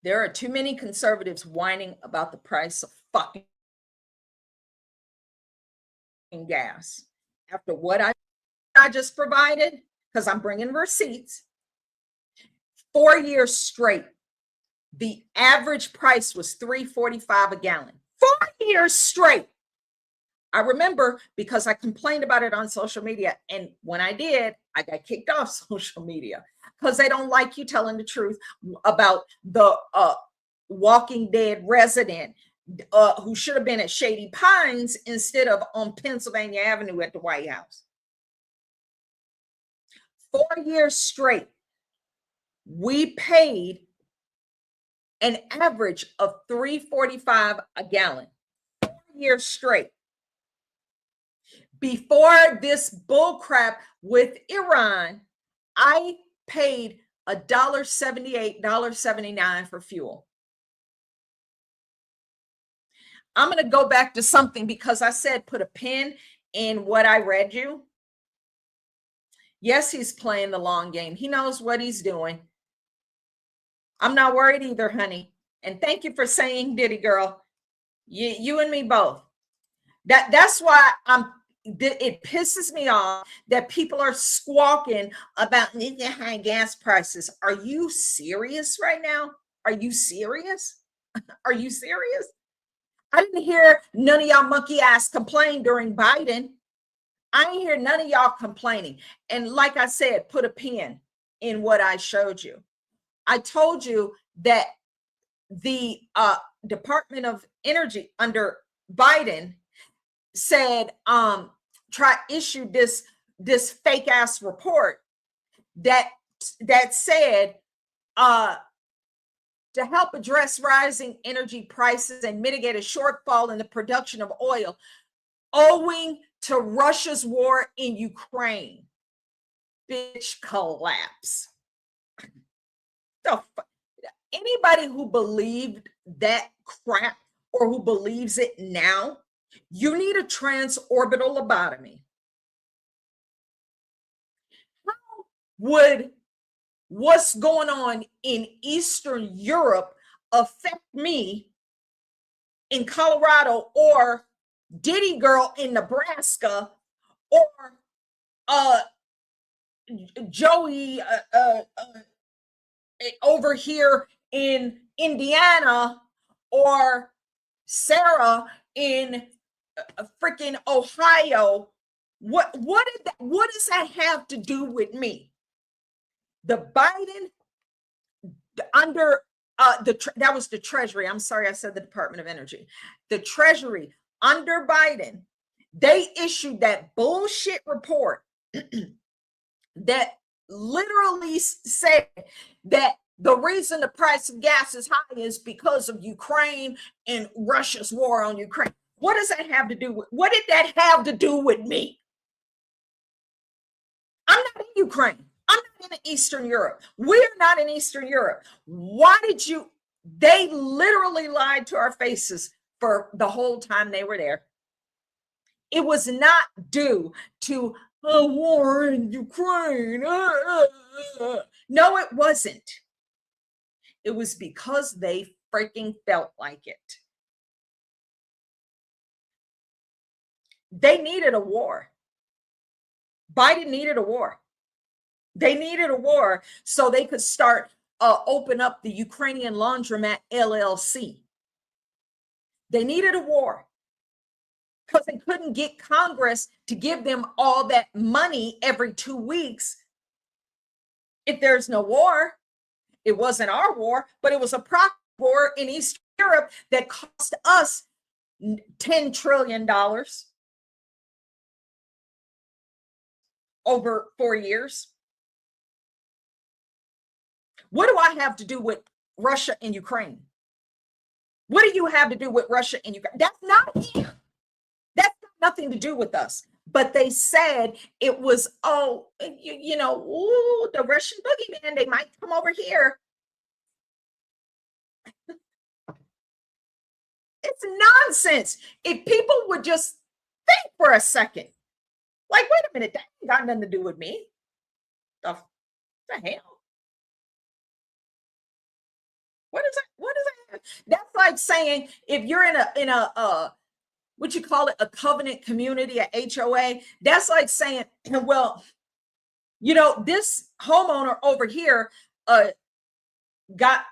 There are too many conservatives whining about the price of fucking gas. After what I just provided, because I'm bringing receipts, 4 years straight, the average price was $3.45 a gallon. 4 years straight. I remember because I complained about it on social media. And when I did, I got kicked off social media because they don't like you telling the truth about the Walking Dead resident who should have been at Shady Pines instead of on Pennsylvania Avenue at the White House. 4 years straight, we paid an average of $3.45 a gallon. 4 years straight. Before this bullcrap with Iran, I paid $1.78, $1.79 for fuel. I'm going to go back to something because I said put a pin in what I read you. Yes, he's playing the long game. He knows what he's doing. I'm not worried either, honey. And thank you for saying, Diddy girl. You and me both. That's why it pisses me off that people are squawking about the high gas prices. Are you serious right now? Are you serious? Are you serious? I didn't hear none of y'all monkey ass complain during Biden. I didn't hear none of y'all complaining. And like I said, put a pin in what I showed you. I told you that the Department of Energy under Biden said issued this fake ass report that said to help address rising energy prices and mitigate a shortfall in the production of oil owing to Russia's war in Ukraine. Bitch, collapse. Anybody who believed that crap or who believes it now, you need a transorbital lobotomy. How would what's going on in Eastern Europe affect me in Colorado or Diddy girl in Nebraska or Joey over here in Indiana or Sarah in freaking Ohio? What does that have to do with me? The Biden under that was the Treasury. I'm sorry, I said the Department of Energy. The Treasury under Biden, they issued that bullshit report that literally said that the reason the price of gas is high is because of Ukraine and Russia's war on Ukraine. What does that have to do with? What did that have to do with me? I'm not in Ukraine. I'm not in Eastern Europe. We're not in Eastern Europe. Why did you? They literally lied to our faces for the whole time they were there. It was not due to a war in Ukraine. No, it wasn't. It was because they freaking felt like it. They needed a war. Biden needed a war. They needed a war so they could start open up the Ukrainian Laundromat LLC. They needed a war because they couldn't get Congress to give them all that money every 2 weeks. If there's no war, it wasn't our war, but it was a proxy war in Eastern Europe that cost us $10 trillion over 4 years. What do I have to do with Russia and Ukraine? What do you have to do with Russia and Ukraine? That's not here. That's got nothing to do with us. But they said it was, the Russian boogeyman, they might come over here. It's nonsense. If people would just think for a second, like, wait a minute, that ain't got nothing to do with me. The hell? What is that? What is that? That's like saying if you're in a what you call it, a covenant community, a HOA, that's like saying, well, this homeowner over here got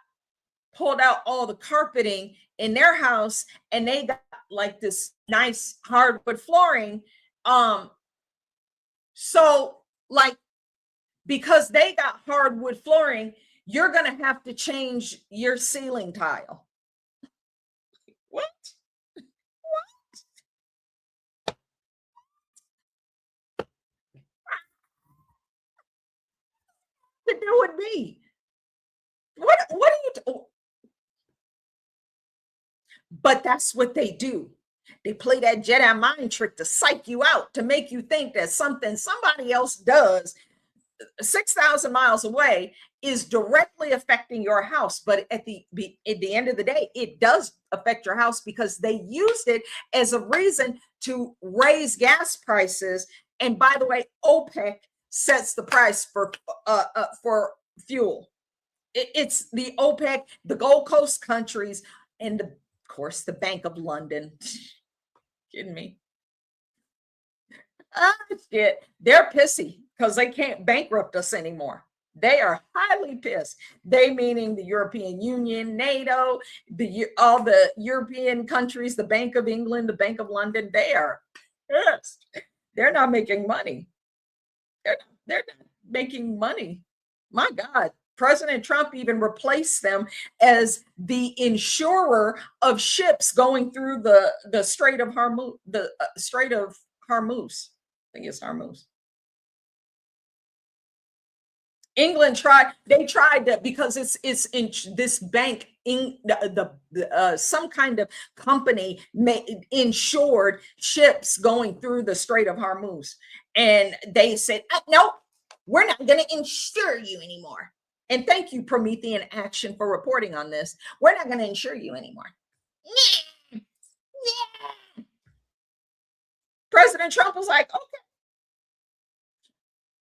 pulled out all the carpeting in their house and they got like this nice hardwood flooring. So like, because they got hardwood flooring, you're going to have to change your ceiling tile. What? To do with me? What are you? But that's what they do. They play that Jedi mind trick to psych you out, to make you think that something somebody else does 6,000 miles away is directly affecting your house. But at the end of the day, it does affect your house because they used it as a reason to raise gas prices. And by the way, OPEC sets the price for fuel. It's the OPEC, the Gold Coast countries, and of course the Bank of London. Kidding me? Ah, shit. They're pissy because they can't bankrupt us anymore. They are highly pissed. They meaning the European Union, NATO, all the European countries, the Bank of England, the Bank of London. They are pissed. They're not making money. They're not making money. My God. President Trump even replaced them as the insurer of ships going through the Strait of Hormuz, the Strait of Hormuz. I think it's Hormuz. England tried to, because it's in this bank in some kind of company insured ships going through the Strait of Hormuz, and they said, no, we're not going to insure you anymore. And thank you, Promethean Action, for reporting on this. We're not going to insure you anymore. President Trump was like, okay.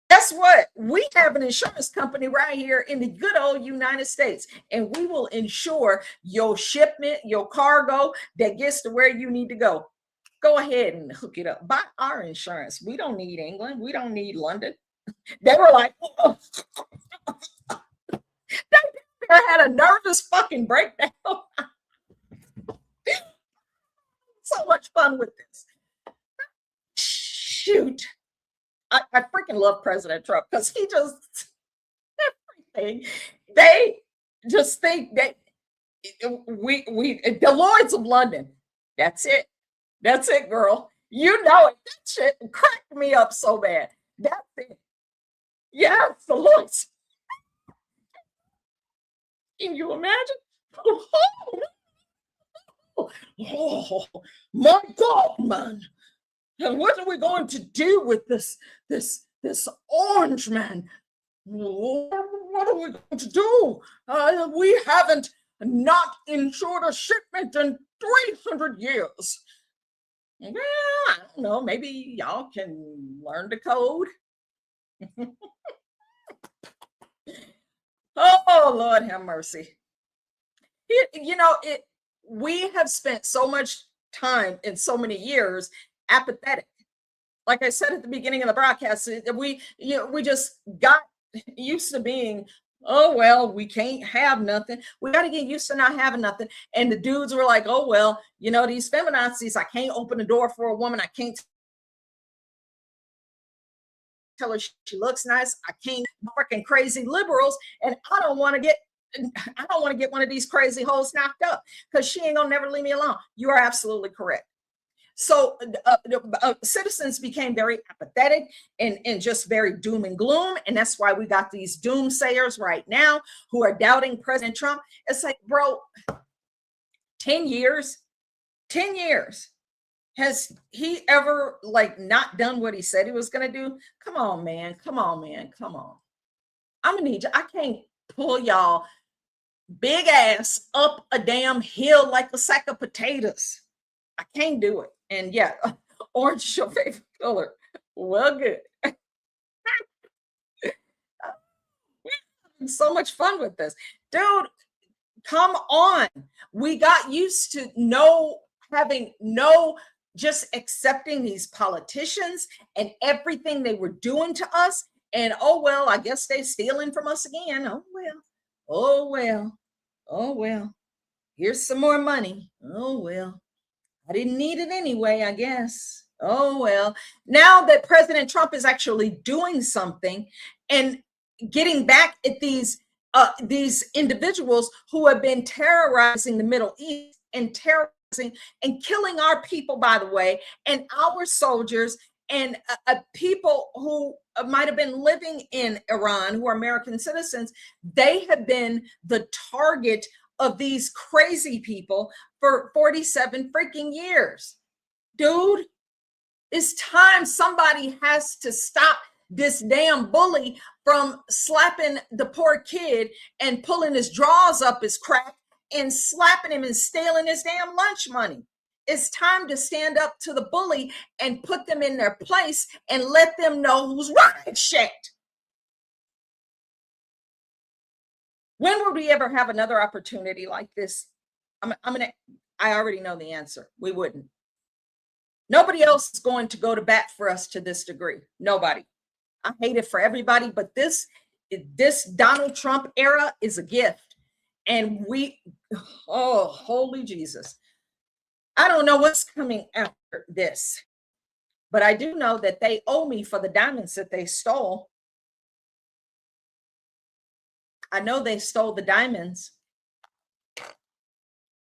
Guess what? We have an insurance company right here in the good old United States, and we will insure your shipment, your cargo that gets to where you need to go. Go ahead and hook it up. Buy our insurance. We don't need England. We don't need London. They were like, oh. They had a nervous fucking breakdown. So much fun with this. Shoot. I freaking love President Trump because he just, everything. They just think that the Lords of London, that's it. That's it, girl. You know it. That shit cracked me up so bad. That's it. Yes, the Lords. Can you imagine? Oh, my God, man. And what are we going to do with this orange man? What are we going to do? We haven't not insured a shipment in 300 years. Well, I don't know. Maybe y'all can learn the code. Oh, Lord have mercy. We have spent so much time in so many years apathetic. Like I said at the beginning of the broadcast, we just got used to being, oh, well, we can't have nothing. We got to get used to not having nothing. And the dudes were like, oh, well, these feminazis, I can't open the door for a woman. I can't tell her she looks nice. I can't freaking crazy liberals. And I don't want to get one of these crazy hoes knocked up because she ain't gonna never leave me alone. You are absolutely correct. So citizens became very apathetic and just very doom and gloom. And that's why we got these doomsayers right now who are doubting President Trump. It's like, bro, 10 years. Has he ever not done what he said he was going to do? Come on, man. I'm going to need you. I can't pull y'all big ass up a damn hill like a sack of potatoes. I can't do it. And yeah, orange is your favorite color. Well, good. So much fun with this. Dude, come on. We got used to just accepting these politicians and everything they were doing to us. And oh, well, I guess they're stealing from us again. Oh, well. Here's some more money. Oh, well. I didn't need it anyway, I guess. Oh, well. Now that President Trump is actually doing something and getting back at these individuals who have been terrorizing the Middle East and terrorizing and killing our people, by the way, and our soldiers and people who might have been living in Iran, who are American citizens, they have been the target of these crazy people for 47 freaking years. dude, it's time somebody has to stop this damn bully from slapping the poor kid and pulling his drawers up his crack and slapping him and stealing his damn lunch money. It's time to stand up to the bully and put them in their place and let them know who's running shit. When will we ever have another opportunity like this? I already know the answer. We wouldn't. Nobody else is going to go to bat for us to this degree. Nobody. I hate it for everybody, but this Donald Trump era is a gift. And oh, holy Jesus. I don't know what's coming after this, but I do know that they owe me for the diamonds that they stole. I know they stole the diamonds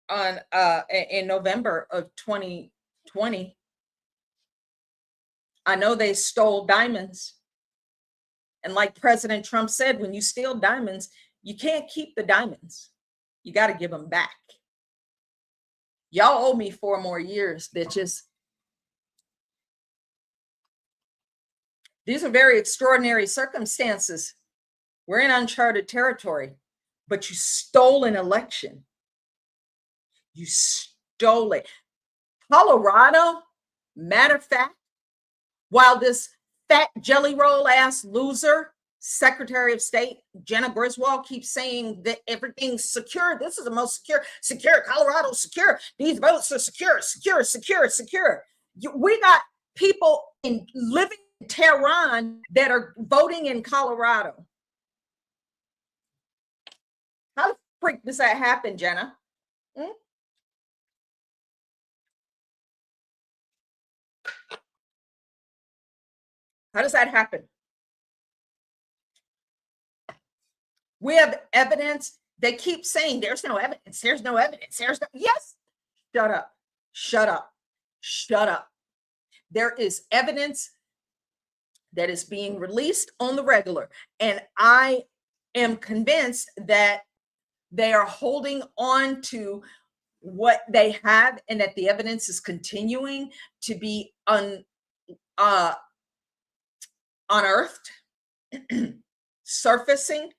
on in November of 2020. I know they stole diamonds. And like President Trump said, when you steal diamonds, you can't keep the diamonds. You got to give them back. Y'all owe me 4 more years, bitches. These are very extraordinary circumstances. We're in uncharted territory, but you stole an election. You stole it. Colorado, matter of fact, while this fat jelly roll ass loser, Secretary of State Jenna Griswold, keeps saying that everything's secure. This is the most secure, Colorado secure. These votes are secure. We got people living in Tehran that are voting in Colorado. How the freak does that happen, Jenna? How does that happen? We have evidence. They keep saying there's no evidence. There's no evidence. Yes. Shut up. Shut up. Shut up. There is evidence that is being released on the regular. And I am convinced that they are holding on to what they have and that the evidence is continuing to be unearthed, surfacing,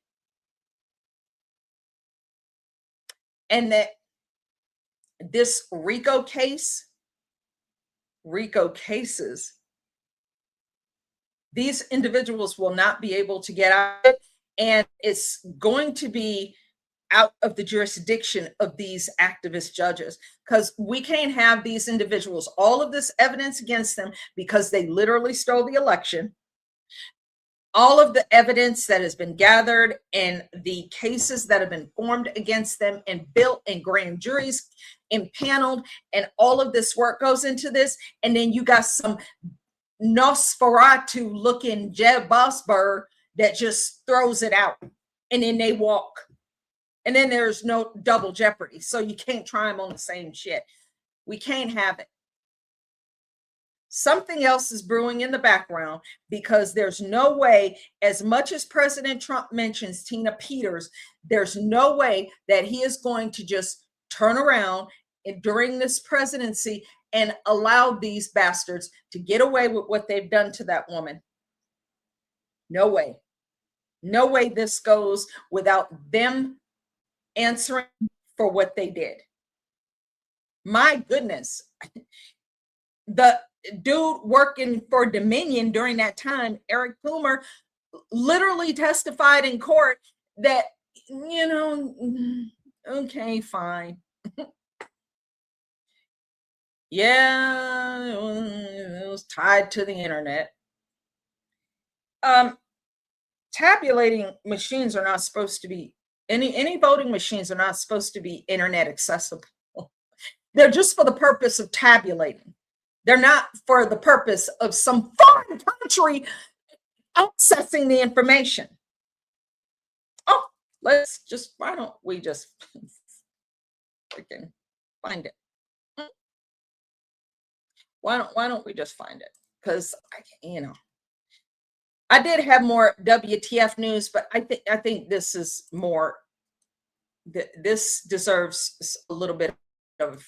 and that this RICO cases, these individuals will not be able to get out of it, and it's going to be out of the jurisdiction of these activist judges, because we can't have these individuals, all of this evidence against them because they literally stole the election. All of the evidence that has been gathered and the cases that have been formed against them and built and grand juries impaneled, and all of this work goes into this. And then you got some Nosferatu looking Jeb Bossberg that just throws it out, and then they walk. And then there's no double jeopardy. So you can't try them on the same shit. We can't have it. Something else is brewing in the background, because there's no way, as much as President Trump mentions Tina Peters, there's no way that he is going to just turn around during this presidency and allow these bastards to get away with what they've done to that woman. No way. No way this goes without them answering for what they did. My goodness. The dude working for Dominion during that time, Eric Coomer, literally testified in court that, okay, fine. Yeah, it was tied to the internet. Tabulating machines are not supposed to be, any voting machines are not supposed to be internet accessible. They're just for the purpose of tabulating. They're not for the purpose of some foreign country accessing the information. Oh, why don't we just freaking find it? Why don't we just find it? Because I did have more WTF news, but I think this is more. This deserves a little bit of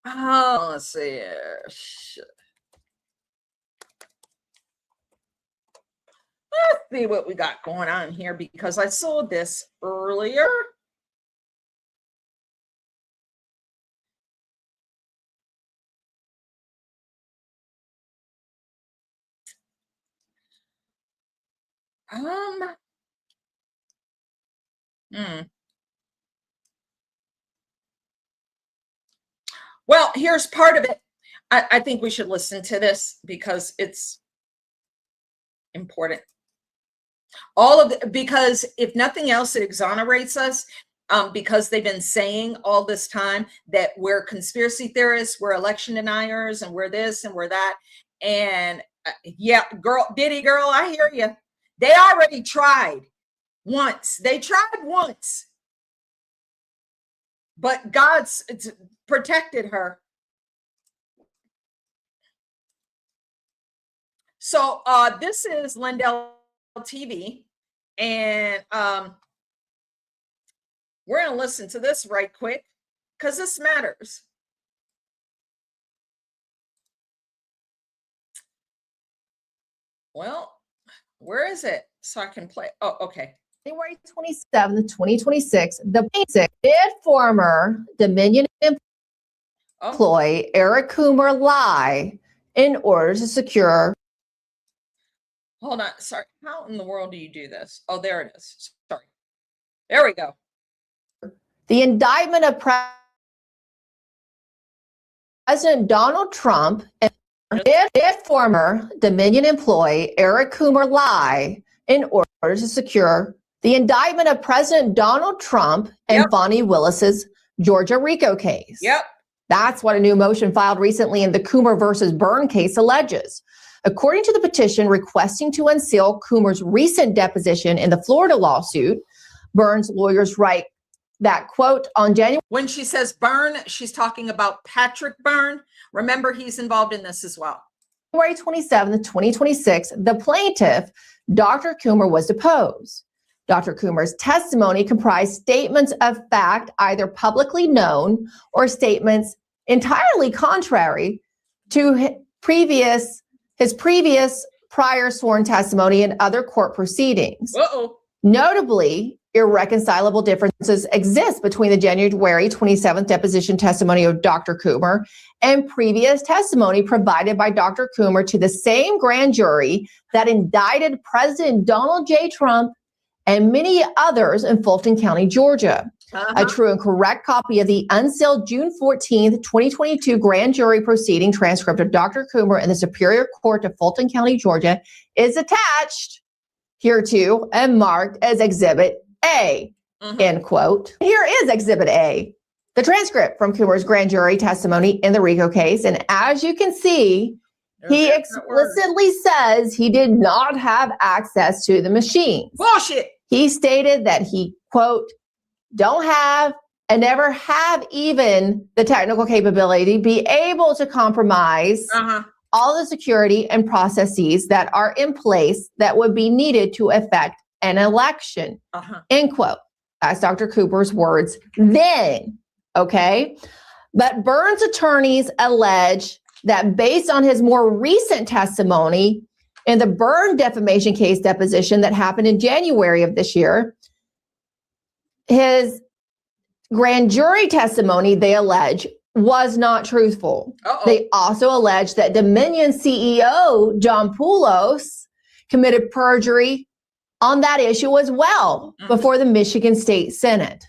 Oh, let's see here. Let's see what we got going on here because I saw this earlier. Hmm. Well, here's part of it. I think we should listen to this because it's important. All of the, because if nothing else, it exonerates us because they've been saying all this time that we're conspiracy theorists, we're election deniers, and we're this and we're that. And yeah, girl, Diddy girl, I hear you. They already tried once. They tried once, but God's protected her. So this is Lindell TV, and we're going to listen to this right quick because this matters. Well, where is it? So I can play. Oh, okay. January 27th, 2026, the basic did former Dominion employee Eric Coomer lie in order to secure. Hold on. Sorry. How in the world do you do this? Oh, there it is. Sorry. There we go. The indictment of President Donald Trump and did former Dominion employee Eric Coomer lie in order to secure the indictment of President Donald Trump and Fonnie Willis's Georgia RICO case. Yep. That's what a new motion filed recently in the Coomer versus Byrne case alleges. According to the petition requesting to unseal Coomer's recent deposition in the Florida lawsuit, Byrne's lawyers write that, quote, on January. When she says Byrne, she's talking about Patrick Byrne. Remember, he's involved in this as well. January 27th, 2026, the plaintiff, Dr. Coomer, was deposed. Dr. Coomer's testimony comprised statements of fact, either publicly known or statements entirely contrary to his previous prior sworn testimony and other court proceedings. Notably, irreconcilable differences exist between the January 27th deposition testimony of Dr. Coomer and previous testimony provided by Dr. Coomer to the same grand jury that indicted President Donald J. Trump and many others in Fulton County, Georgia. A true and correct copy of the unsealed June 14th, 2022 grand jury proceeding transcript of Dr. Coomer in the Superior Court of Fulton County, Georgia is attached hereto and marked as Exhibit A, end quote. Here is Exhibit A, the transcript from Coomer's grand jury testimony in the RICO case. And as you can see, he explicitly says he did not have access to the machines. Bullshit. He stated that he, quote, don't have and never have even the technical capability to be able to compromise all the security and processes that are in place that would be needed to effect an election, end quote. That's Dr. Cooper's words then, okay? But Byrne's attorneys allege that based on his more recent testimony in the Byrne defamation case deposition that happened in January of this year, his grand jury testimony, they allege, was not truthful. They also allege that Dominion CEO John Poulos committed perjury on that issue as well before the Michigan State Senate.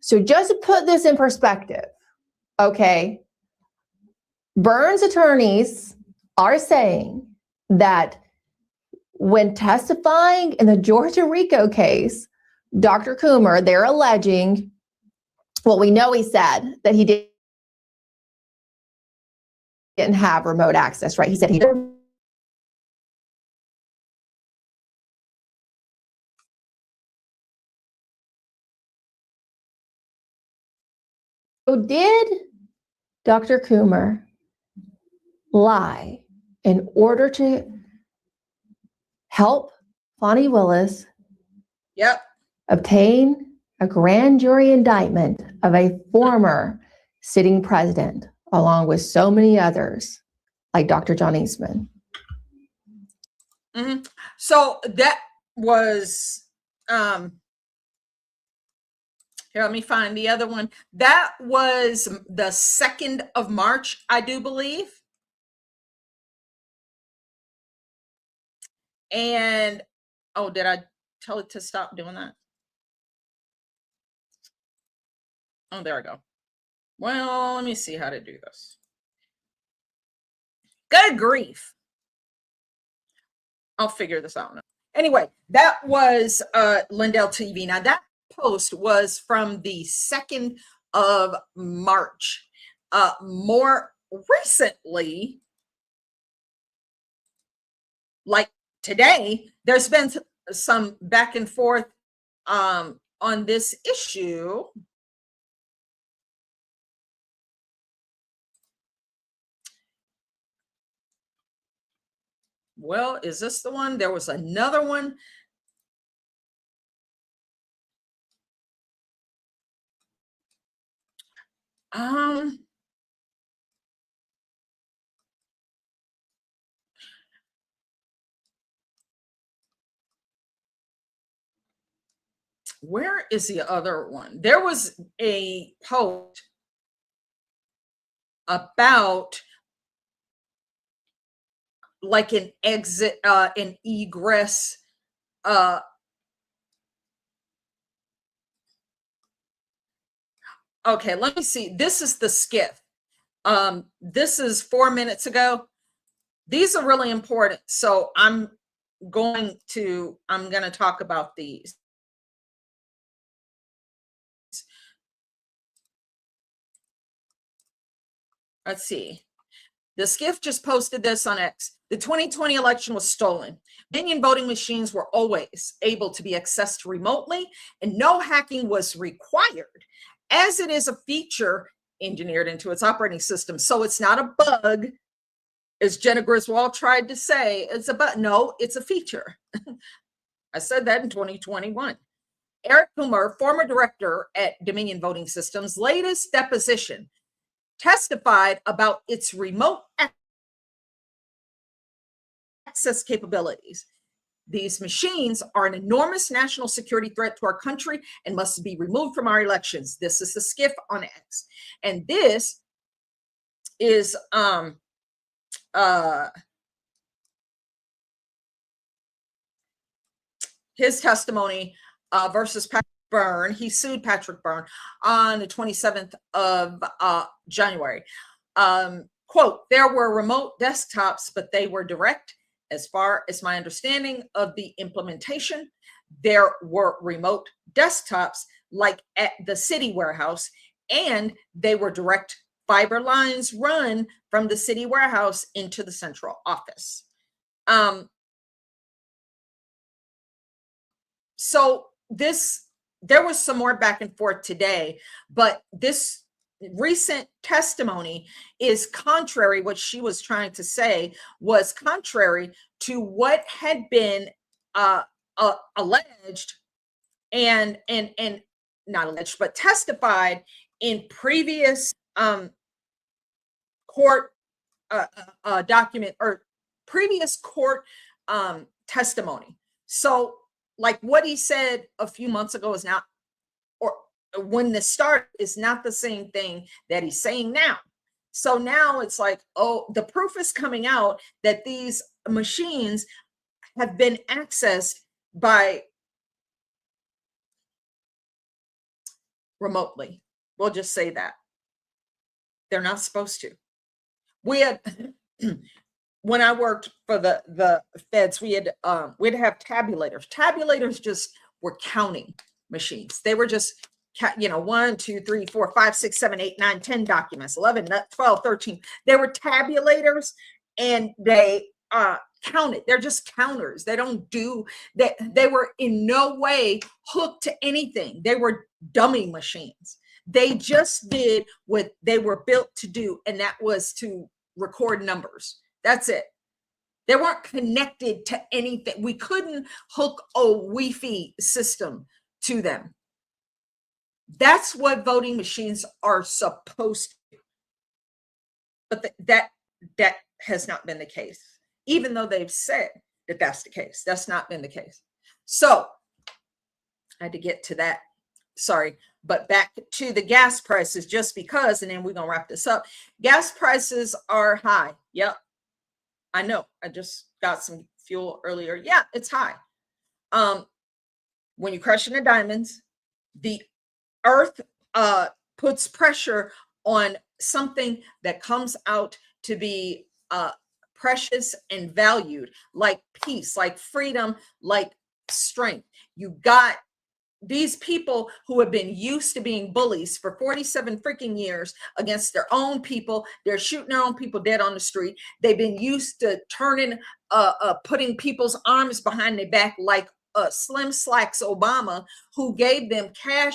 So just to put this in perspective, okay, Byrne's attorneys are saying that when testifying in the Georgia RICO case, Dr. Coomer, they're alleging, well, we know he said that he didn't have remote access, right? He said he didn't. So did Dr. Coomer lie in order to help Fonnie Willis obtain a grand jury indictment of a former sitting president, along with so many others, like Dr. John Eastman. Mm-hmm. So that was, here, let me find the other one. That was the 2nd of March, I do believe. And, oh, did I tell it to stop doing that? Oh, there I go. Well, let me see how to do this. Good grief. I'll figure this out now. Anyway, that was Lindell TV. Now, that post was from the 2nd of March. More recently, like today, there's been some back and forth on this issue. Well, is this the one? There was another one. Where is the other one? There was a post about like an exit, an egress, okay, let me see. This is the skiff. This is 4 minutes ago. These are really important. So I'm going to talk about these. Let's see. The skiff just posted this on X. The 2020 election was stolen. Dominion voting machines were always able to be accessed remotely, and no hacking was required, as it is a feature engineered into its operating system. So it's not a bug, as Jenna Griswold tried to say. It's a bug. No, it's a feature. I said that in 2021. Eric Coomer, former director at Dominion Voting Systems, latest deposition, testified about its remote access capabilities. These machines are an enormous national security threat to our country and must be removed from our elections. This is the skiff on X. And this is his testimony versus Patrick Byrne. He sued Patrick Byrne on the 27th of January. Quote, there were remote desktops, but they were direct. As far as my understanding of the implementation, there were remote desktops like at the city warehouse, and they were direct fiber lines run from the city warehouse into the central office. So there was some more back and forth today, but this recent testimony is contrary. What she was trying to say was contrary to what had been alleged and not alleged, but testified in previous court document or previous court testimony. So like what he said a few months ago is not, or when this started, is not the same thing that he's saying now. So now it's like, oh, the proof is coming out that these machines have been accessed by remotely. We'll just say that. They're not supposed to. We had, when I worked for the feds, we had to have tabulators. Tabulators just were counting machines. They were just, 1, 2, 3, 4, 5, 6, 7, 8, 9, 10 documents, 11, 12, 13. They were tabulators and they counted. They're just counters. They don't do that. They were in no way hooked to anything. They were dummy machines. They just did what they were built to do, and that was to record numbers. That's it. They weren't connected to anything. We couldn't hook a Wi-Fi system to them. That's what voting machines are supposed to do. But that has not been the case, even though they've said that that's the case. That's not been the case. So I had to get to that. Sorry, but back to the gas prices, just because, and then we're going to wrap this up. Gas prices are high. Yep. I know. I just got some fuel earlier. Yeah, it's high. When you're crushing the diamonds, the earth puts pressure on something that comes out to be precious and valued, like peace, like freedom, like strength. You got these people who have been used to being bullies for 47 freaking years against their own people. They're shooting their own people dead on the street. They've been used to putting people's arms behind their back, like Slim Slacks Obama, who gave them cash,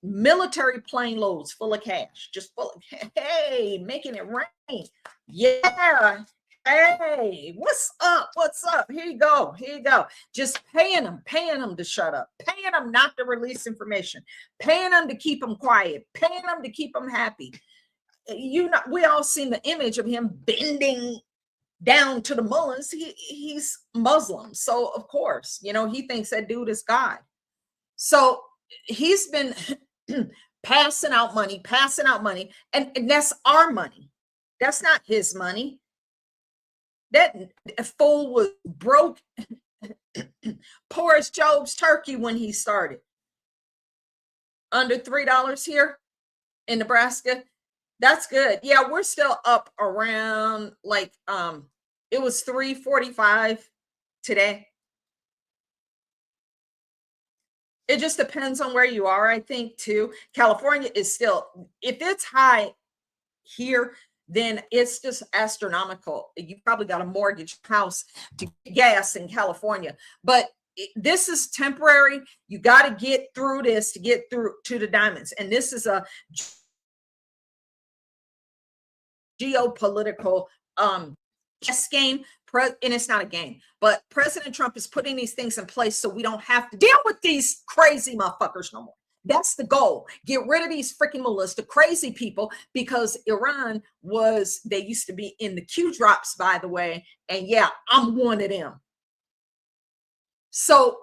military plane loads full of cash, just full of, hey, making it rain. Yeah. Hey, what's up? What's up? Here you go. Here you go. Just paying them to shut up, paying them not to release information, paying them to keep them quiet, paying them to keep them happy. You know, we all seen the image of him bending down to the Mullahs. He's Muslim. So of course, you know, he thinks that dude is God. So he's been passing out money, and that's our money. That's not his money. That fool was broke, poor as Job's turkey when he started. Under $3 here in Nebraska. That's good. Yeah, we're still up around like it was $3.45 today. It just depends on where you are, I think, too. California is still, if it's high here, then it's just astronomical. You probably got a mortgage house to get gas in California. But this is temporary. You got to get through this to get through to the diamonds. And this is a geopolitical chess game. And it's not a game, but President Trump is putting these things in place so we don't have to deal with these crazy motherfuckers no more. That's the goal. Get rid of these freaking mullahs, the crazy people, because Iran they used to be in the Q drops, by the way. And yeah, I'm one of them. So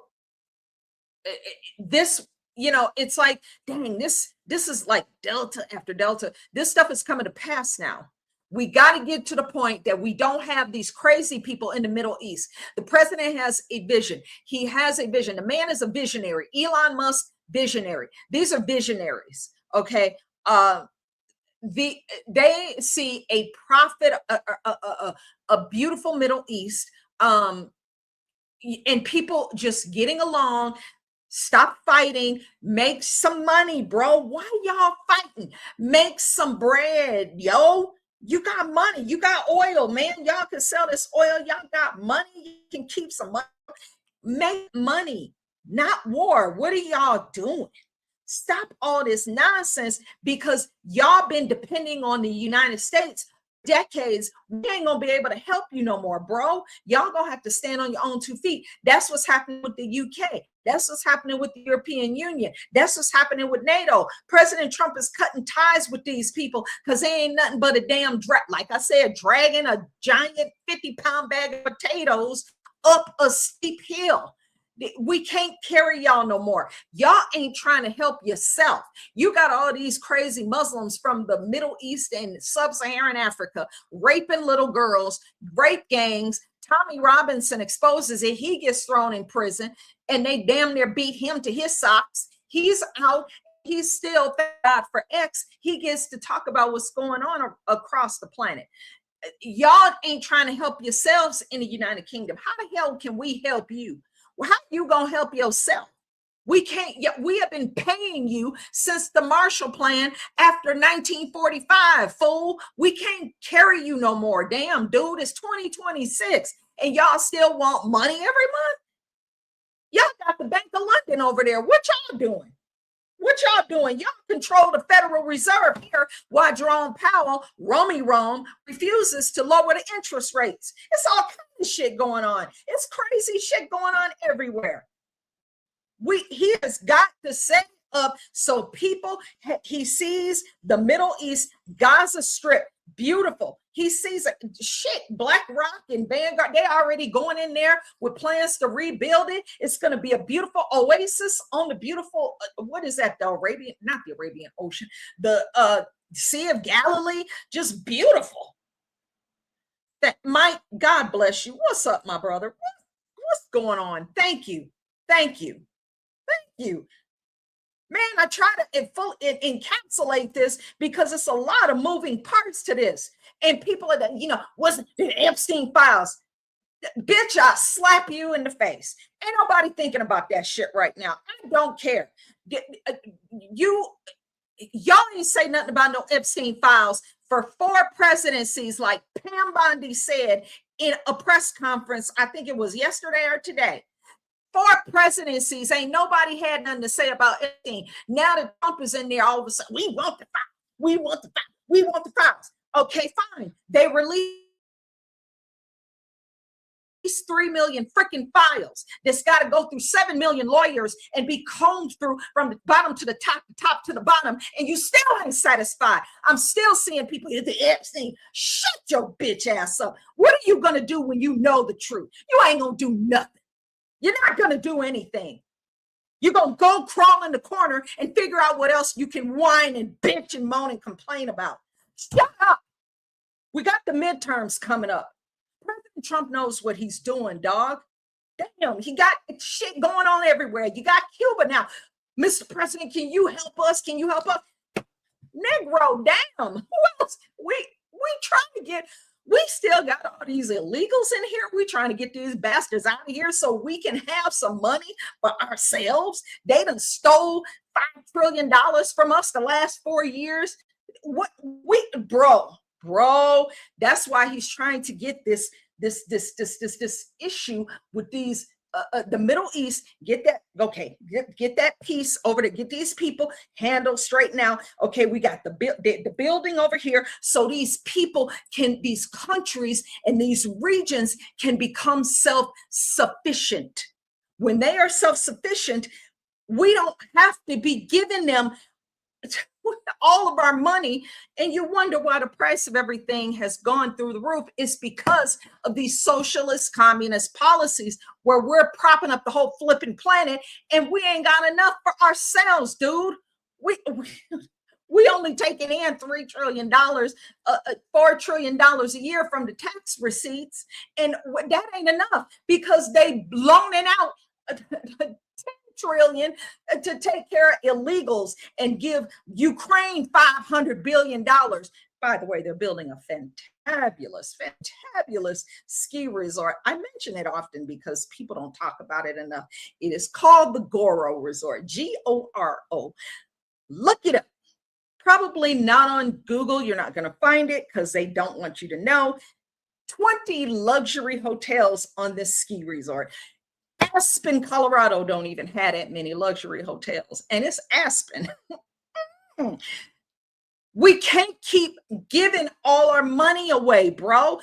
this, you know, it's like, dang, this is like Delta after Delta. This stuff is coming to pass now. We got to get to the point that we don't have these crazy people in the Middle East. The president has a vision. He has a vision. The man is a visionary. Elon Musk, visionary. These are visionaries. Okay. They see a profit, a beautiful Middle East, and people just getting along. Stop fighting. Make some money, bro. Why y'all fighting? Make some bread, yo. You got money. You got oil, man. Y'all can sell this oil. Y'all got money. You can keep some money. Make money, not war. What are y'all doing? Stop all this nonsense, because y'all been depending on the United States decades. We ain't gonna be able to help you no more, bro. Y'all gonna have to stand on your own 2 feet. That's what's happening with the UK. That's what's happening with the European Union. That's what's happening with NATO. President Trump is cutting ties with these people because they ain't nothing but a damn, like I said, dragging a giant 50-pound bag of potatoes up a steep hill. We can't carry y'all no more. Y'all ain't trying to help yourself. You got all these crazy Muslims from the Middle East and sub-Saharan Africa raping little girls, rape gangs. Tommy Robinson exposes it. He gets thrown in prison and they damn near beat him to his socks. He's out. He's still, thank God for X, he gets to talk about what's going on across the planet. Y'all ain't trying to help yourselves in the United Kingdom. How the hell can we help you? Well, how you gonna help yourself? We can't yet. We have been paying you since the Marshall Plan after 1945, fool. We can't carry you no more. Damn, dude, it's 2026 and y'all still want money every month? Y'all got the Bank of London over there. What y'all doing? What y'all doing? Y'all control the Federal Reserve here while Jerome Powell, Rome, refuses to lower the interest rates. It's all kinds of shit going on. It's crazy shit going on everywhere. He has got to say up so people, he sees the Middle East, Gaza Strip, beautiful. He sees it, shit, Black Rock and Vanguard, they already going in there with plans to rebuild it. It's going to be a beautiful oasis on the beautiful, what is that, the Arabian, not the Arabian Ocean, the Sea of Galilee, just beautiful. That Mike, God bless you. What's up, my brother? What's going on? Thank you. Thank you. Thank you. Man, I try to encapsulate this because it's a lot of moving parts to this. And people are, wasn't the Epstein files. Bitch, I'll slap you in the face. Ain't nobody thinking about that shit right now. I don't care. Y'all ain't say nothing about no Epstein files for 4 presidencies, like Pam Bondi said in a press conference. I think it was yesterday or today. 4 presidencies, ain't nobody had nothing to say about anything. Now that Trump is in there, all of a sudden, we want the files. We want the files. We want the files. Okay, fine. They released 3 million freaking files that's got to go through 7 million lawyers and be combed through from the bottom to the top to the bottom, and you still ain't satisfied. I'm still seeing people at the Epstein. Shut your bitch ass up. What are you going to do when you know the truth? You ain't going to do nothing. You're not going to do anything. You're going to go crawl in the corner and figure out what else you can whine and bitch and moan and complain about. Shut up. We got the midterms coming up. President Trump knows what he's doing, dog. Damn, he got shit going on everywhere. You got Cuba now. Mr. President, can you help us? Can you help us? Negro, damn. Who else? We trying to get... We still got all these illegals in here. We trying to get these bastards out of here so we can have some money for ourselves. They done stole $5 trillion from us the last 4 years. Bro, that's why he's trying to get this issue with these the Middle East. Get that piece over to get these people handled straight now. Okay, we got the building over here, so these people these countries and these regions can become self-sufficient. When they are self-sufficient, we don't have to be giving them all of our money. And you wonder why the price of everything has gone through the roof. It's because of these socialist communist policies where we're propping up the whole flipping planet and we ain't got enough for ourselves, dude. We only taking in $3 trillion, $4 trillion a year from the tax receipts, and that ain't enough because they loaning out 10 trillion to take care of illegals and give Ukraine $500 billion. By the way, they're building a fantabulous ski resort. I mention it often because people don't talk about it enough. It is called the Goro Resort, Goro. Look it up. Probably not on Google. You're not going to find it because they don't want you to know. 20 luxury hotels on this ski resort. Aspen, Colorado don't even have that many luxury hotels, and it's Aspen. We can't keep giving all our money away, bro.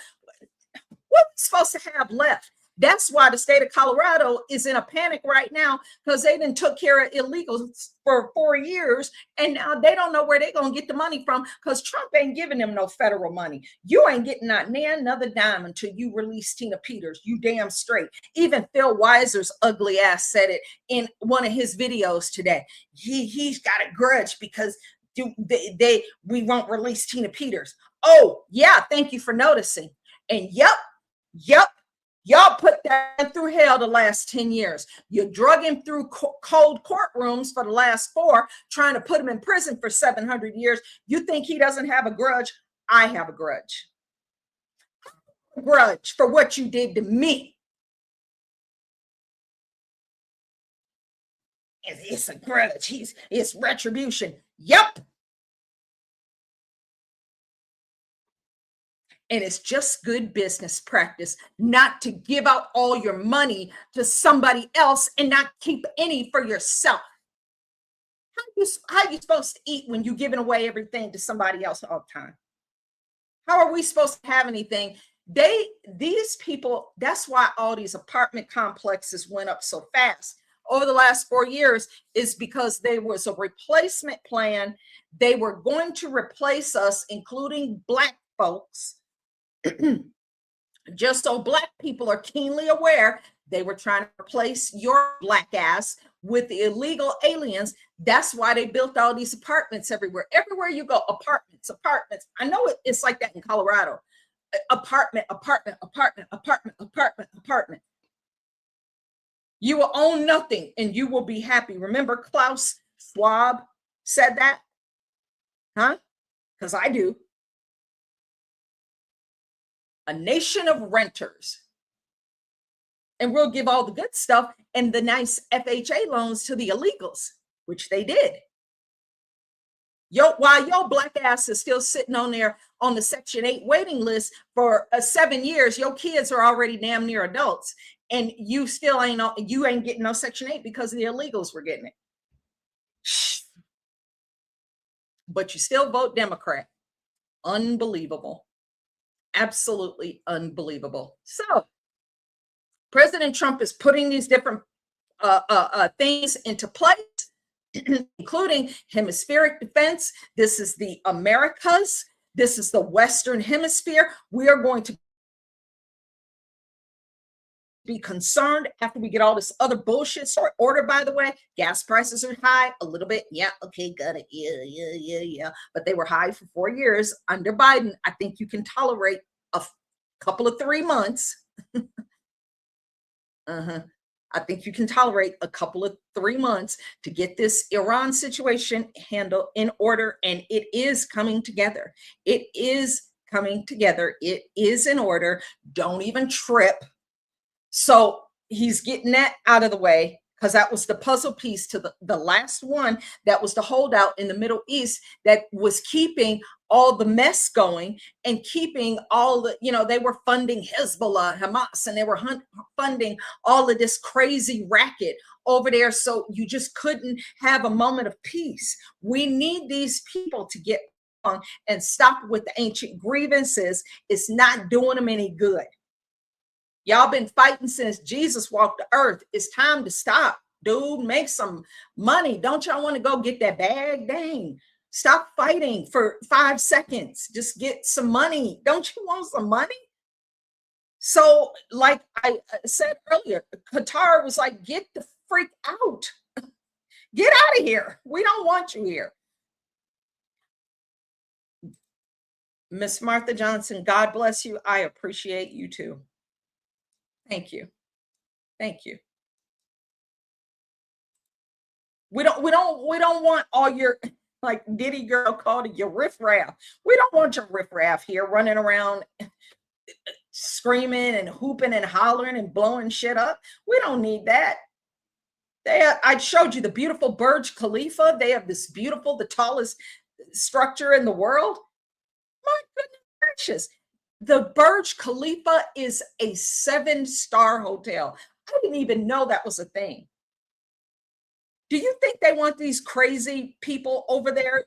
What are we supposed to have left? That's why the state of Colorado is in a panic right now because they done took care of illegals for 4 years, and now they don't know where they're going to get the money from because Trump ain't giving them no federal money. You ain't getting not another dime until you release Tina Peters. You damn straight. Even Phil Weiser's ugly ass said it in one of his videos today. He's got a grudge because we won't release Tina Peters. Oh, yeah, thank you for noticing. And yep. Y'all put that through hell the last 10 years. You drug him through cold courtrooms for the last 4, trying to put him in prison for 700 years. You think he doesn't have a grudge? I have a grudge. Grudge for what you did to me. It's a grudge. It's retribution. Yep. And it's just good business practice not to give out all your money to somebody else and not keep any for yourself. How are you supposed to eat when you're giving away everything to somebody else all the time? How are we supposed to have anything? These people, that's why all these apartment complexes went up so fast. over the last 4 years is because there was a replacement plan. They were going to replace us, including Black folks. Just so Black people are keenly aware, they were trying to replace your Black ass with the illegal aliens. That's why they built all these apartments everywhere. Everywhere you go, apartments. I know it's like that in Colorado. Apartment. You will own nothing and you will be happy. Remember Klaus Schwab said that? Huh? Because I do. A nation of renters. And we'll give all the good stuff and the nice FHA loans to the illegals, which they did. While your Black ass is still sitting on there on the Section 8 waiting list for 7 years, your kids are already damn near adults, and you still ain't getting no Section 8 because the illegals were getting it. But you still vote Democrat. Unbelievable. Absolutely unbelievable. So President Trump is putting these different things into place, including hemispheric defense. This is the Americas. This is the Western Hemisphere. We are going to be concerned after we get all this other bullshit order. By the way, gas prices are high a little bit. Yeah, okay, got it. Yeah. But they were high for 4 years under Biden. I think you can tolerate a couple of 3 months. I think you can tolerate a couple of 3 months to get this Iran situation handled in order, and it is coming together. It is coming together. It is in order. Don't even trip. So he's getting that out of the way, because that was the puzzle piece to the last one. That was the holdout in the Middle East that was keeping all the mess going and keeping all the, they were funding Hezbollah, Hamas, and they were funding all of this crazy racket over there. So you just couldn't have a moment of peace. We need these people to get on and stop with the ancient grievances. It's not doing them any good. Y'all been fighting since Jesus walked the earth. It's time to stop, dude. Make some money. Don't y'all want to go get that bag? Dang. Stop fighting for 5 seconds. Just get some money. Don't you want some money? So, like I said earlier, Qatar was like, get the freak out. Get out of here. We don't want you here. Miss Martha Johnson, God bless you. I appreciate you too. Thank you. Thank you. We don't want all your, like Diddy girl called it, your riffraff. We don't want your riffraff here running around screaming and hooping and hollering and blowing shit up. We don't need that. I showed you the beautiful Burj Khalifa. They have this beautiful, the tallest structure in the world. My goodness gracious. The Burj Khalifa is a 7-star hotel. I didn't even know that was a thing. Do you think they want these crazy people over there?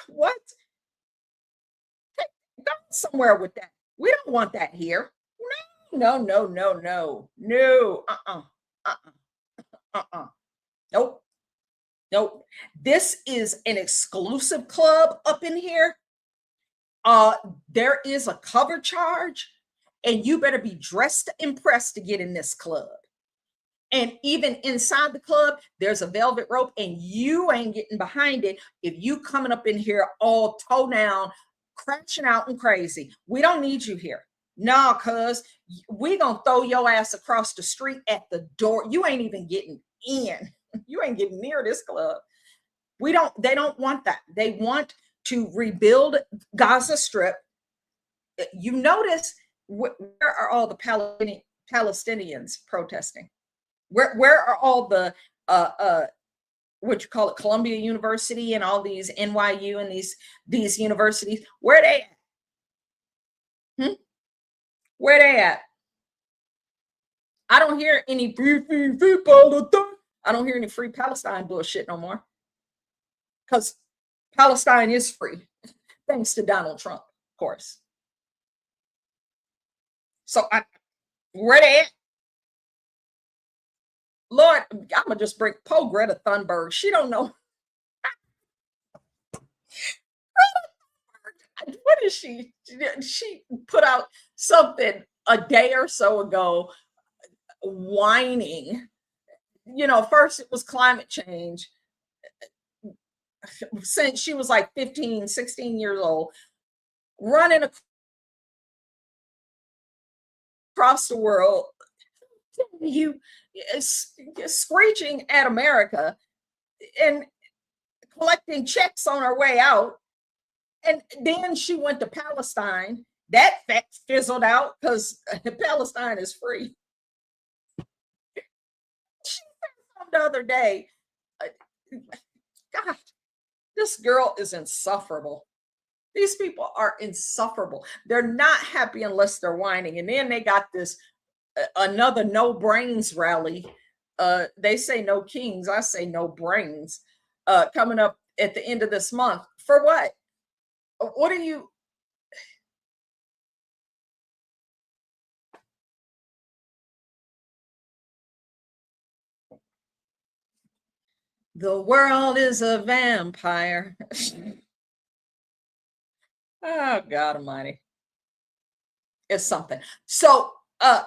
What? Go somewhere with that. We don't want that here. No. Nope. This is an exclusive club up in here. There is a cover charge, and you better be dressed to impress to get in this club. And even inside the club, there's a velvet rope, and you ain't getting behind it if you coming up in here all toe down, crashing out and crazy. We don't need you here. No, cuz we gonna throw your ass across the street at the door. You ain't even getting in. You ain't getting near this club. They don't want that. They want to rebuild Gaza Strip. You notice where are all the Palestinians protesting? Where are all the what you call it, Columbia University and all these NYU and these universities? Where they at? Where they at? I don't hear any free Palestine. I don't hear any free Palestine bullshit no more. Because Palestine is free, thanks to Donald Trump, of course. So where they at? Lord, I'm gonna just bring poor Greta Thunberg. She don't know. What is she? She put out something a day or so ago, whining. First it was climate change. Since she was like 15, 16 years old, running across the world, you screeching at America and collecting checks on her way out. And then she went to Palestine. That fact fizzled out because Palestine is free. She said the other day, God, this girl is insufferable. These people are insufferable. They're not happy unless they're whining. And then they got this another no brains rally. They say no kings. I say no brains. Coming up at the end of this month. For what? What are you? The world is a vampire. Oh, God Almighty. It's something. So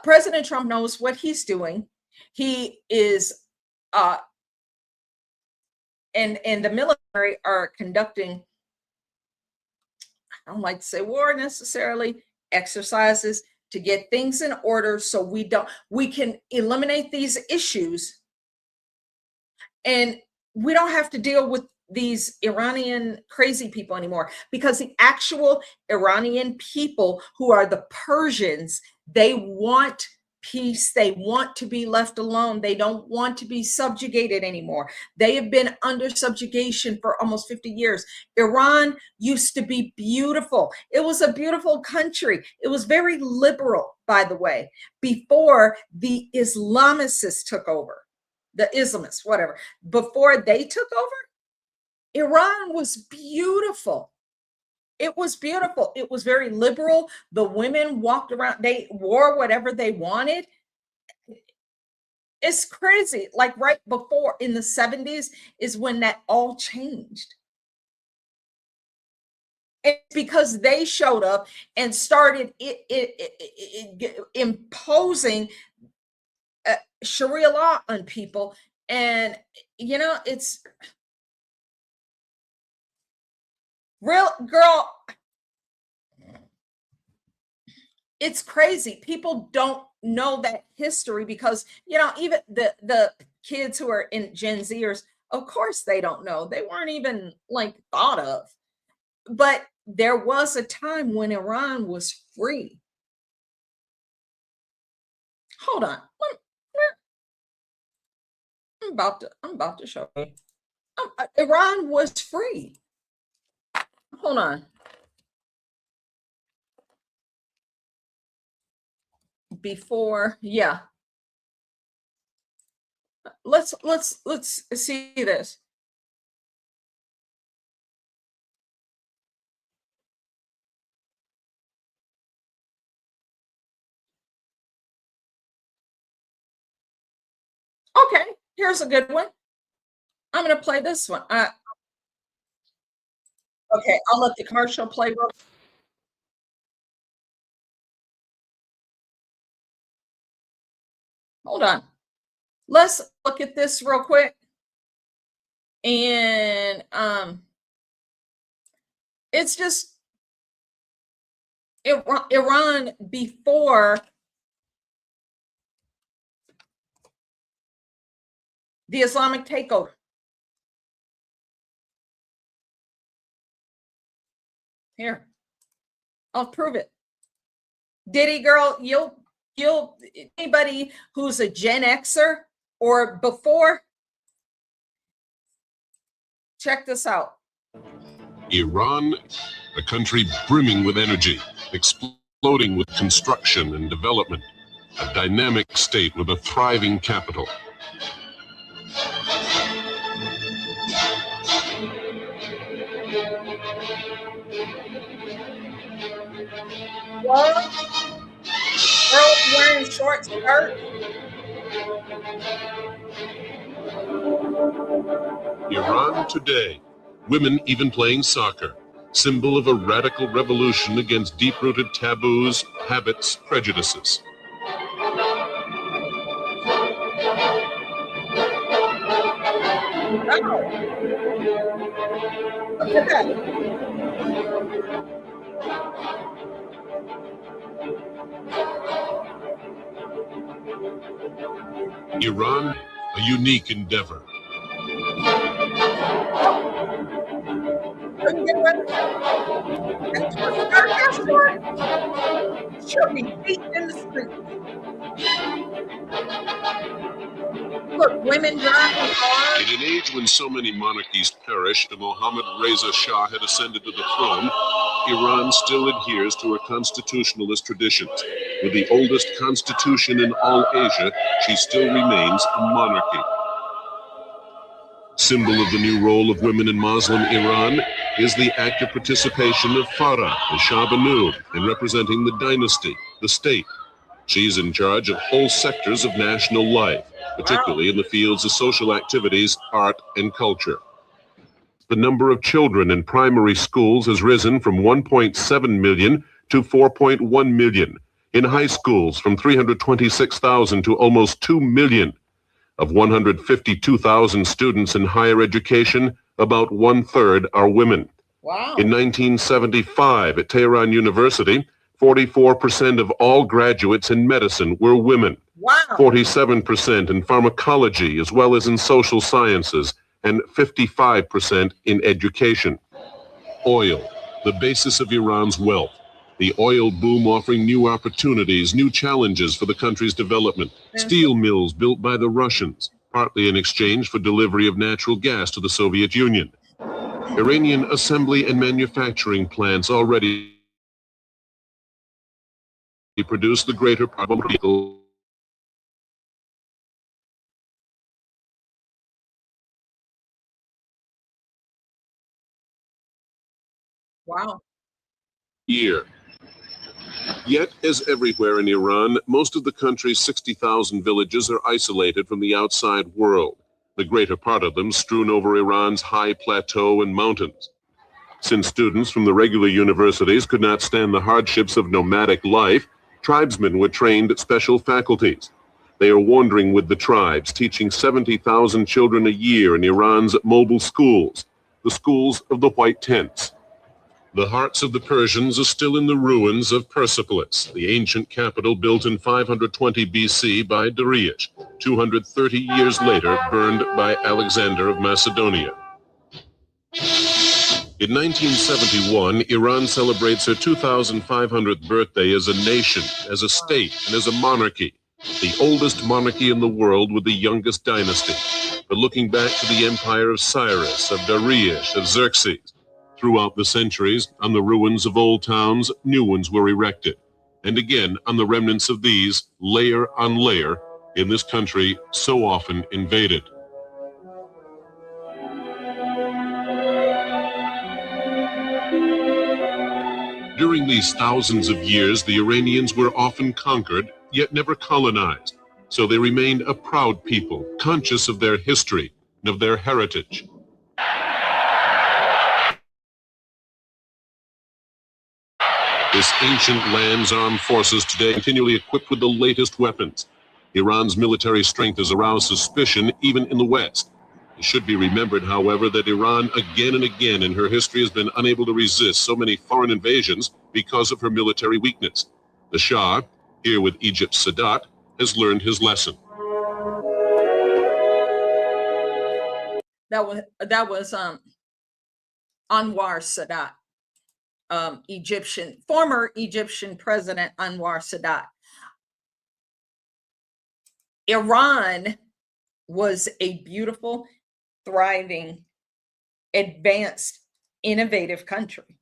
President Trump knows what he's doing. He is and the military are conducting, I don't like to say war necessarily, exercises to get things in order so we can eliminate these issues and we don't have to deal with these Iranian crazy people anymore, because the actual Iranian people, who are the Persians, they want peace. They want to be left alone. They don't want to be subjugated anymore. They have been under subjugation for almost 50 years. Iran used to be beautiful. It was a beautiful country. It was very liberal, by the way, before the Islamicists took over, the Islamists, whatever. Before they took over, Iran was beautiful. It was beautiful. It was very liberal. The women walked around, they wore whatever they wanted. It's crazy. Like right before, in the 70s, is when that all changed. It's because they showed up and started imposing Sharia law on people. And, it's real, girl. It's crazy. People don't know that history because, even the kids who are in Gen Zers, of course they don't know. They weren't even thought of. But there was a time when Iran was free. Hold on. I'm about to show you. Iran was free. Hold on. Before, yeah. Let's see this. Okay, here's a good one. I'm going to play this one. Okay, I'll let the commercial play. Hold on. Let's look at this real quick. And it's just Iran before the Islamic takeover. Here, I'll prove it. Diddy girl, you'll anybody who's a Gen Xer or before, check this out. Iran, a country brimming with energy, exploding with construction and development, a dynamic state with a thriving capital. Girls wearing short skirts. Iran today. Women even playing soccer. Symbol of a radical revolution against deep-rooted taboos, habits, prejudices. Look at that. Iran, a unique endeavor. She'll be beaten in the street. Look, women driving cars. In an age when so many monarchies perished and Mohammad Reza Shah had ascended to the throne, Iran still adheres to her constitutionalist traditions. With the oldest constitution in all Asia, she still remains a monarchy. Symbol of the new role of women in Muslim Iran is the active participation of Farah, the Shah Banu, in representing the dynasty, the state. She's in charge of whole sectors of national life, particularly in the fields of social activities, art, and culture. The number of children in primary schools has risen from 1.7 million to 4.1 million. In high schools, from 326,000 to almost 2 million. Of 152,000 students in higher education, about 1/3 are women. Wow. In 1975, at Tehran University, 44% of all graduates in medicine were women. Wow. 47% in pharmacology, as well as in social sciences, and 55% in education. Oil, the basis of Iran's wealth. The oil boom offering new opportunities, new challenges for the country's development. Steel mills built by the Russians, partly in exchange for delivery of natural gas to the Soviet Union. Iranian assembly and manufacturing plants already produce the greater part of vehicles. Wow. Year. Yet, as everywhere in Iran, most of the country's 60,000 villages are isolated from the outside world, the greater part of them strewn over Iran's high plateau and mountains. Since students from the regular universities could not stand the hardships of nomadic life, tribesmen were trained at special faculties. They are wandering with the tribes, teaching 70,000 children a year in Iran's mobile schools, the schools of the white tents. The hearts of the Persians are still in the ruins of Persepolis, the ancient capital built in 520 BC by Darius, 230 years later burned by Alexander of Macedonia. In 1971, Iran celebrates her 2,500th birthday as a nation, as a state, and as a monarchy, the oldest monarchy in the world with the youngest dynasty. But looking back to the empire of Cyrus, of Darius, of Xerxes, throughout the centuries, on the ruins of old towns, new ones were erected. And again, on the remnants of these, layer on layer, in this country so often invaded. During these thousands of years, the Iranians were often conquered, yet never colonized. So they remained a proud people, conscious of their history and of their heritage. This ancient land's armed forces today continually equipped with the latest weapons. Iran's military strength has aroused suspicion even in the West. It should be remembered, however, that Iran again and again in her history has been unable to resist so many foreign invasions because of her military weakness. The Shah, here with Egypt's Sadat, has learned his lesson. That was Anwar Sadat, former Egyptian President Anwar Sadat. Iran was a beautiful, thriving, advanced, innovative country.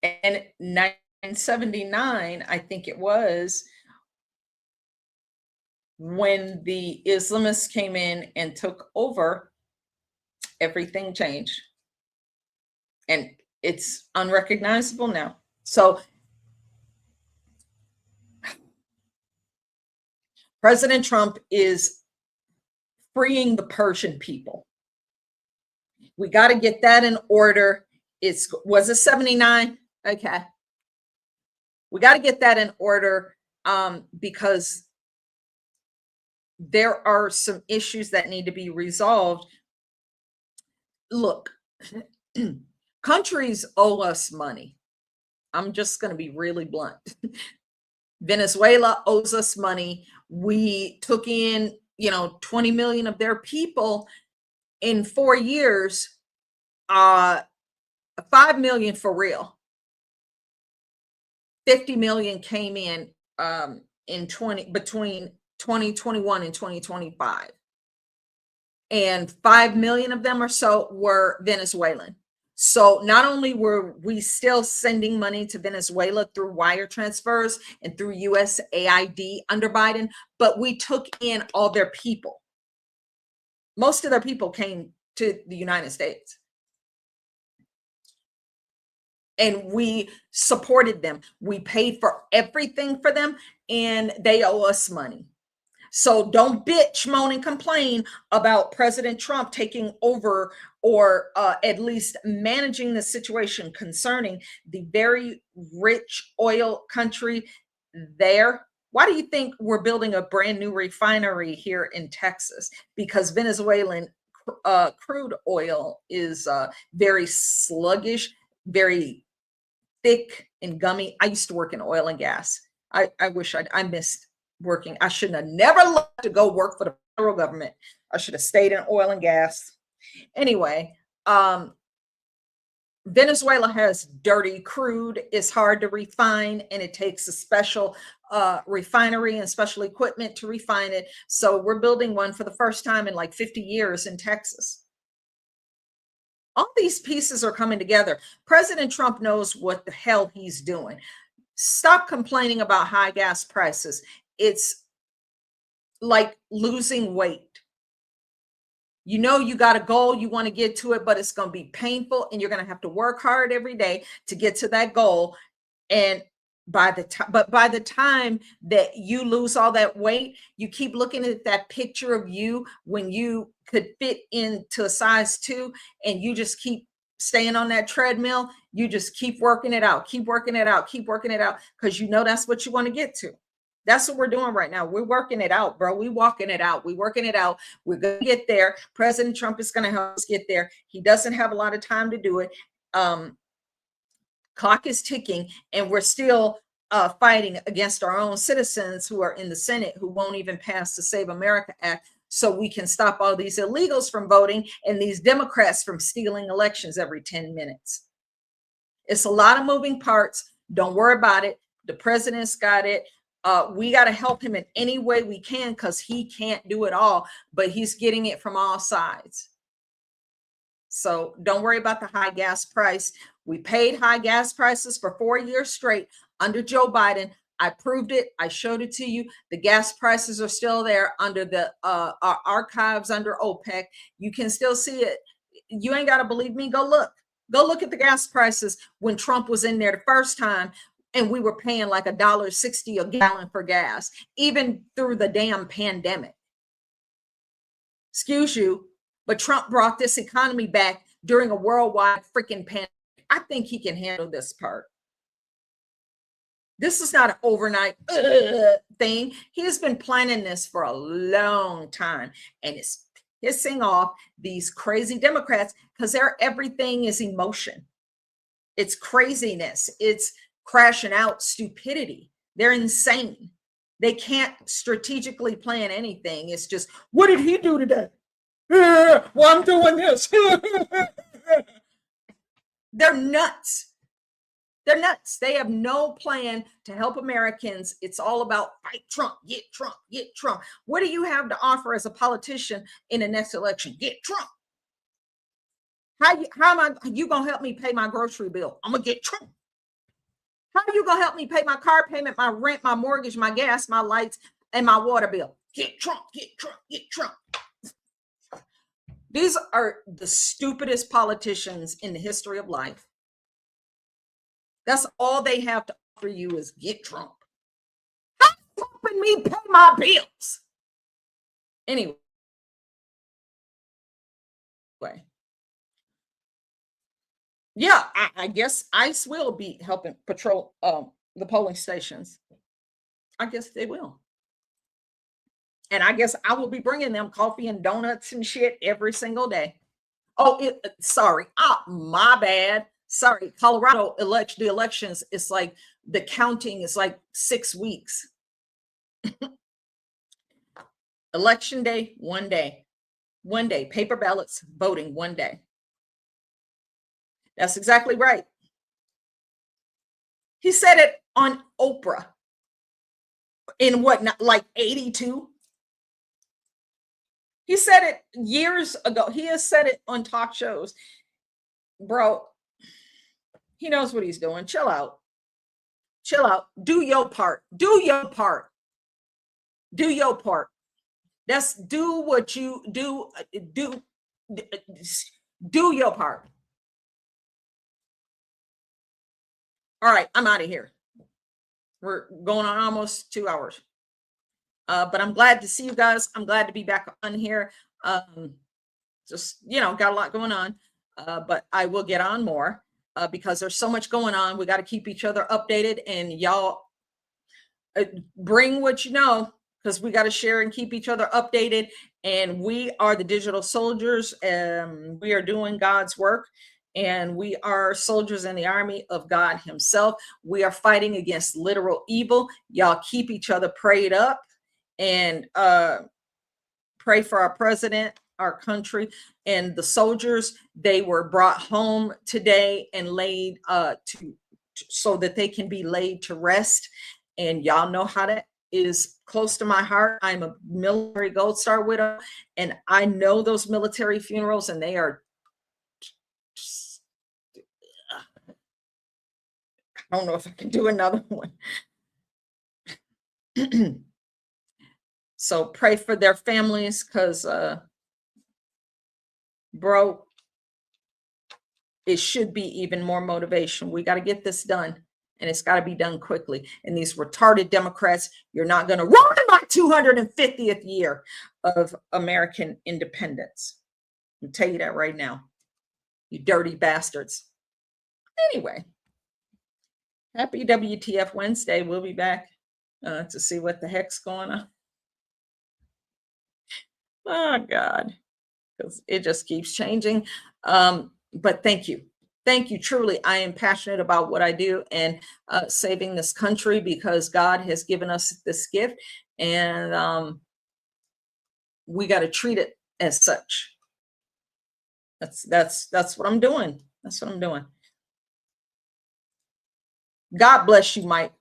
And 1979, I think it was, when the Islamists came in and took over, everything changed. And it's unrecognizable now. So President Trump is freeing the Persian people. We got to get that in order. Was it 79? Okay. We got to get that in order because there are some issues that need to be resolved. Look, countries owe us money. I'm just going to be really blunt. Venezuela owes us money. We took in, 20 million of their people in 4 years, 5 million for real. 50 million came in between 2021 and 2025. And 5 million of them or so were Venezuelan. So not only were we still sending money to Venezuela through wire transfers and through USAID under Biden, but we took in all their people. Most of their people came to the United States. And we supported them. We paid for everything for them, and they owe us money. So don't bitch, moan, and complain about President Trump taking over or at least managing the situation concerning the very rich oil country there. Why do you think we're building a brand new refinery here in Texas? Because Venezuelan crude oil is very sluggish, very thick and gummy. I used to work in oil and gas. I wish I missed working. I shouldn't have never left to go work for the federal government. I should have stayed in oil and gas. Anyway, Venezuela has dirty crude. It's hard to refine, and it takes a special refinery and special equipment to refine it. So we're building one for the first time in like 50 years in Texas. All these pieces are coming together. President Trump knows what the hell he's doing. Stop complaining about high gas prices. It's like losing weight. You got a goal, you want to get to it, but it's going to be painful, and you're going to have to work hard every day to get to that goal. And by the time that you lose all that weight, you keep looking at that picture of you when you could fit into a size 2, and you just keep staying on that treadmill. You just keep working it out, keep working it out, keep working it out, because that's what you want to get to. That's what we're doing right now. We're working it out, bro. We're walking it out. We're working it out. We're going to get there. President Trump is going to help us get there. He doesn't have a lot of time to do it. Clock is ticking, and we're still fighting against our own citizens who are in the Senate who won't even pass the Save America Act, so we can stop all these illegals from voting and these Democrats from stealing elections every 10 minutes. It's a lot of moving parts. Don't worry about it. The president's got it. We got to help him in any way we can, because he can't do it all, but he's getting it from all sides. So don't worry about the high gas price. We paid high gas prices for 4 years straight under Joe Biden. I proved it. I showed it to you. The gas prices are still there under the our archives under OPEC. You can still see it. You ain't got to believe me. Go look. Go look at the gas prices when Trump was in there the first time, and we were paying like $1.60 a gallon for gas, even through the damn pandemic. Excuse you, but Trump brought this economy back during a worldwide freaking pandemic. I think he can handle this part. This is not an overnight thing. He has been planning this for a long time, and it's pissing off these crazy Democrats because everything is emotion. It's craziness. It's crashing out stupidity. They're insane. They can't strategically plan anything. It's just, what did he do today? Well, I'm doing this. They're nuts. They're nuts. They have no plan to help Americans. It's all about fight Trump, get Trump, get Trump. What do you have to offer as a politician in the next election? Get Trump. How am you going to help me pay my grocery bill? I'm going to get Trump. How are you going to help me pay my car payment, my rent, my mortgage, my gas, my lights, and my water bill? Get Trump, get Trump, get Trump. These are the stupidest politicians in the history of life. That's all they have to offer you is get Trump. How helping me pay my bills. Anyway. Yeah, I guess ICE will be helping patrol the polling stations. I guess they will. And I guess I will be bringing them coffee and donuts and shit every single day. Oh, sorry. My bad. Sorry. Colorado the elections, it's like the counting is like 6 weeks. Election day, 1 day. 1 day. Paper ballots, voting 1 day. That's exactly right. He said it on Oprah in like 82. He said it years ago. He has said it on talk shows. Bro, he knows what he's doing. Chill out. Chill out. Do your part. Do your part. Do your part. That's do what you do. Do your part. All right, I'm out of here. We're going on almost 2 hours. But I'm glad to see you guys. I'm glad to be back on here. Just, got a lot going on. But I will get on more because there's so much going on. We got to keep each other updated, and y'all bring what you know, because we got to share and keep each other updated. And we are the digital soldiers, and we are doing God's work. And we are soldiers in the army of God himself. We are fighting against literal evil. Y'all keep each other prayed up, and pray for our president, our country, and the soldiers. They were brought home today and laid so that they can be laid to rest. And y'all know how that is close to my heart. I'm a military Gold Star widow, and I know those military funerals, and they are, I don't know if I can do another one. So pray for their families, because bro, it should be even more motivation. We got to get this done, and it's got to be done quickly. And these retarded Democrats, you're not going to ruin my 250th year of American independence. I'll tell you that right now, you dirty bastards. Anyway, happy WTF Wednesday. We'll be back to see what the heck's going on. Oh, God, because it just keeps changing. But thank you. Thank you. Truly, I am passionate about what I do and saving this country, because God has given us this gift, and we got to treat it as such. That's what I'm doing. That's what I'm doing. God bless you, Mike.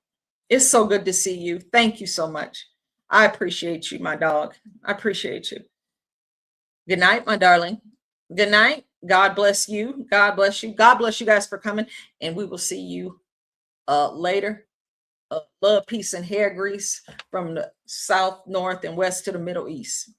It's so good to see you. Thank you so much. I appreciate you, my dog. I appreciate you. Good night, my darling. Good night. God bless you. God bless you. God bless you guys for coming, and we will see you later. Love, peace, and hair grease from the south, north, and west to the Middle East.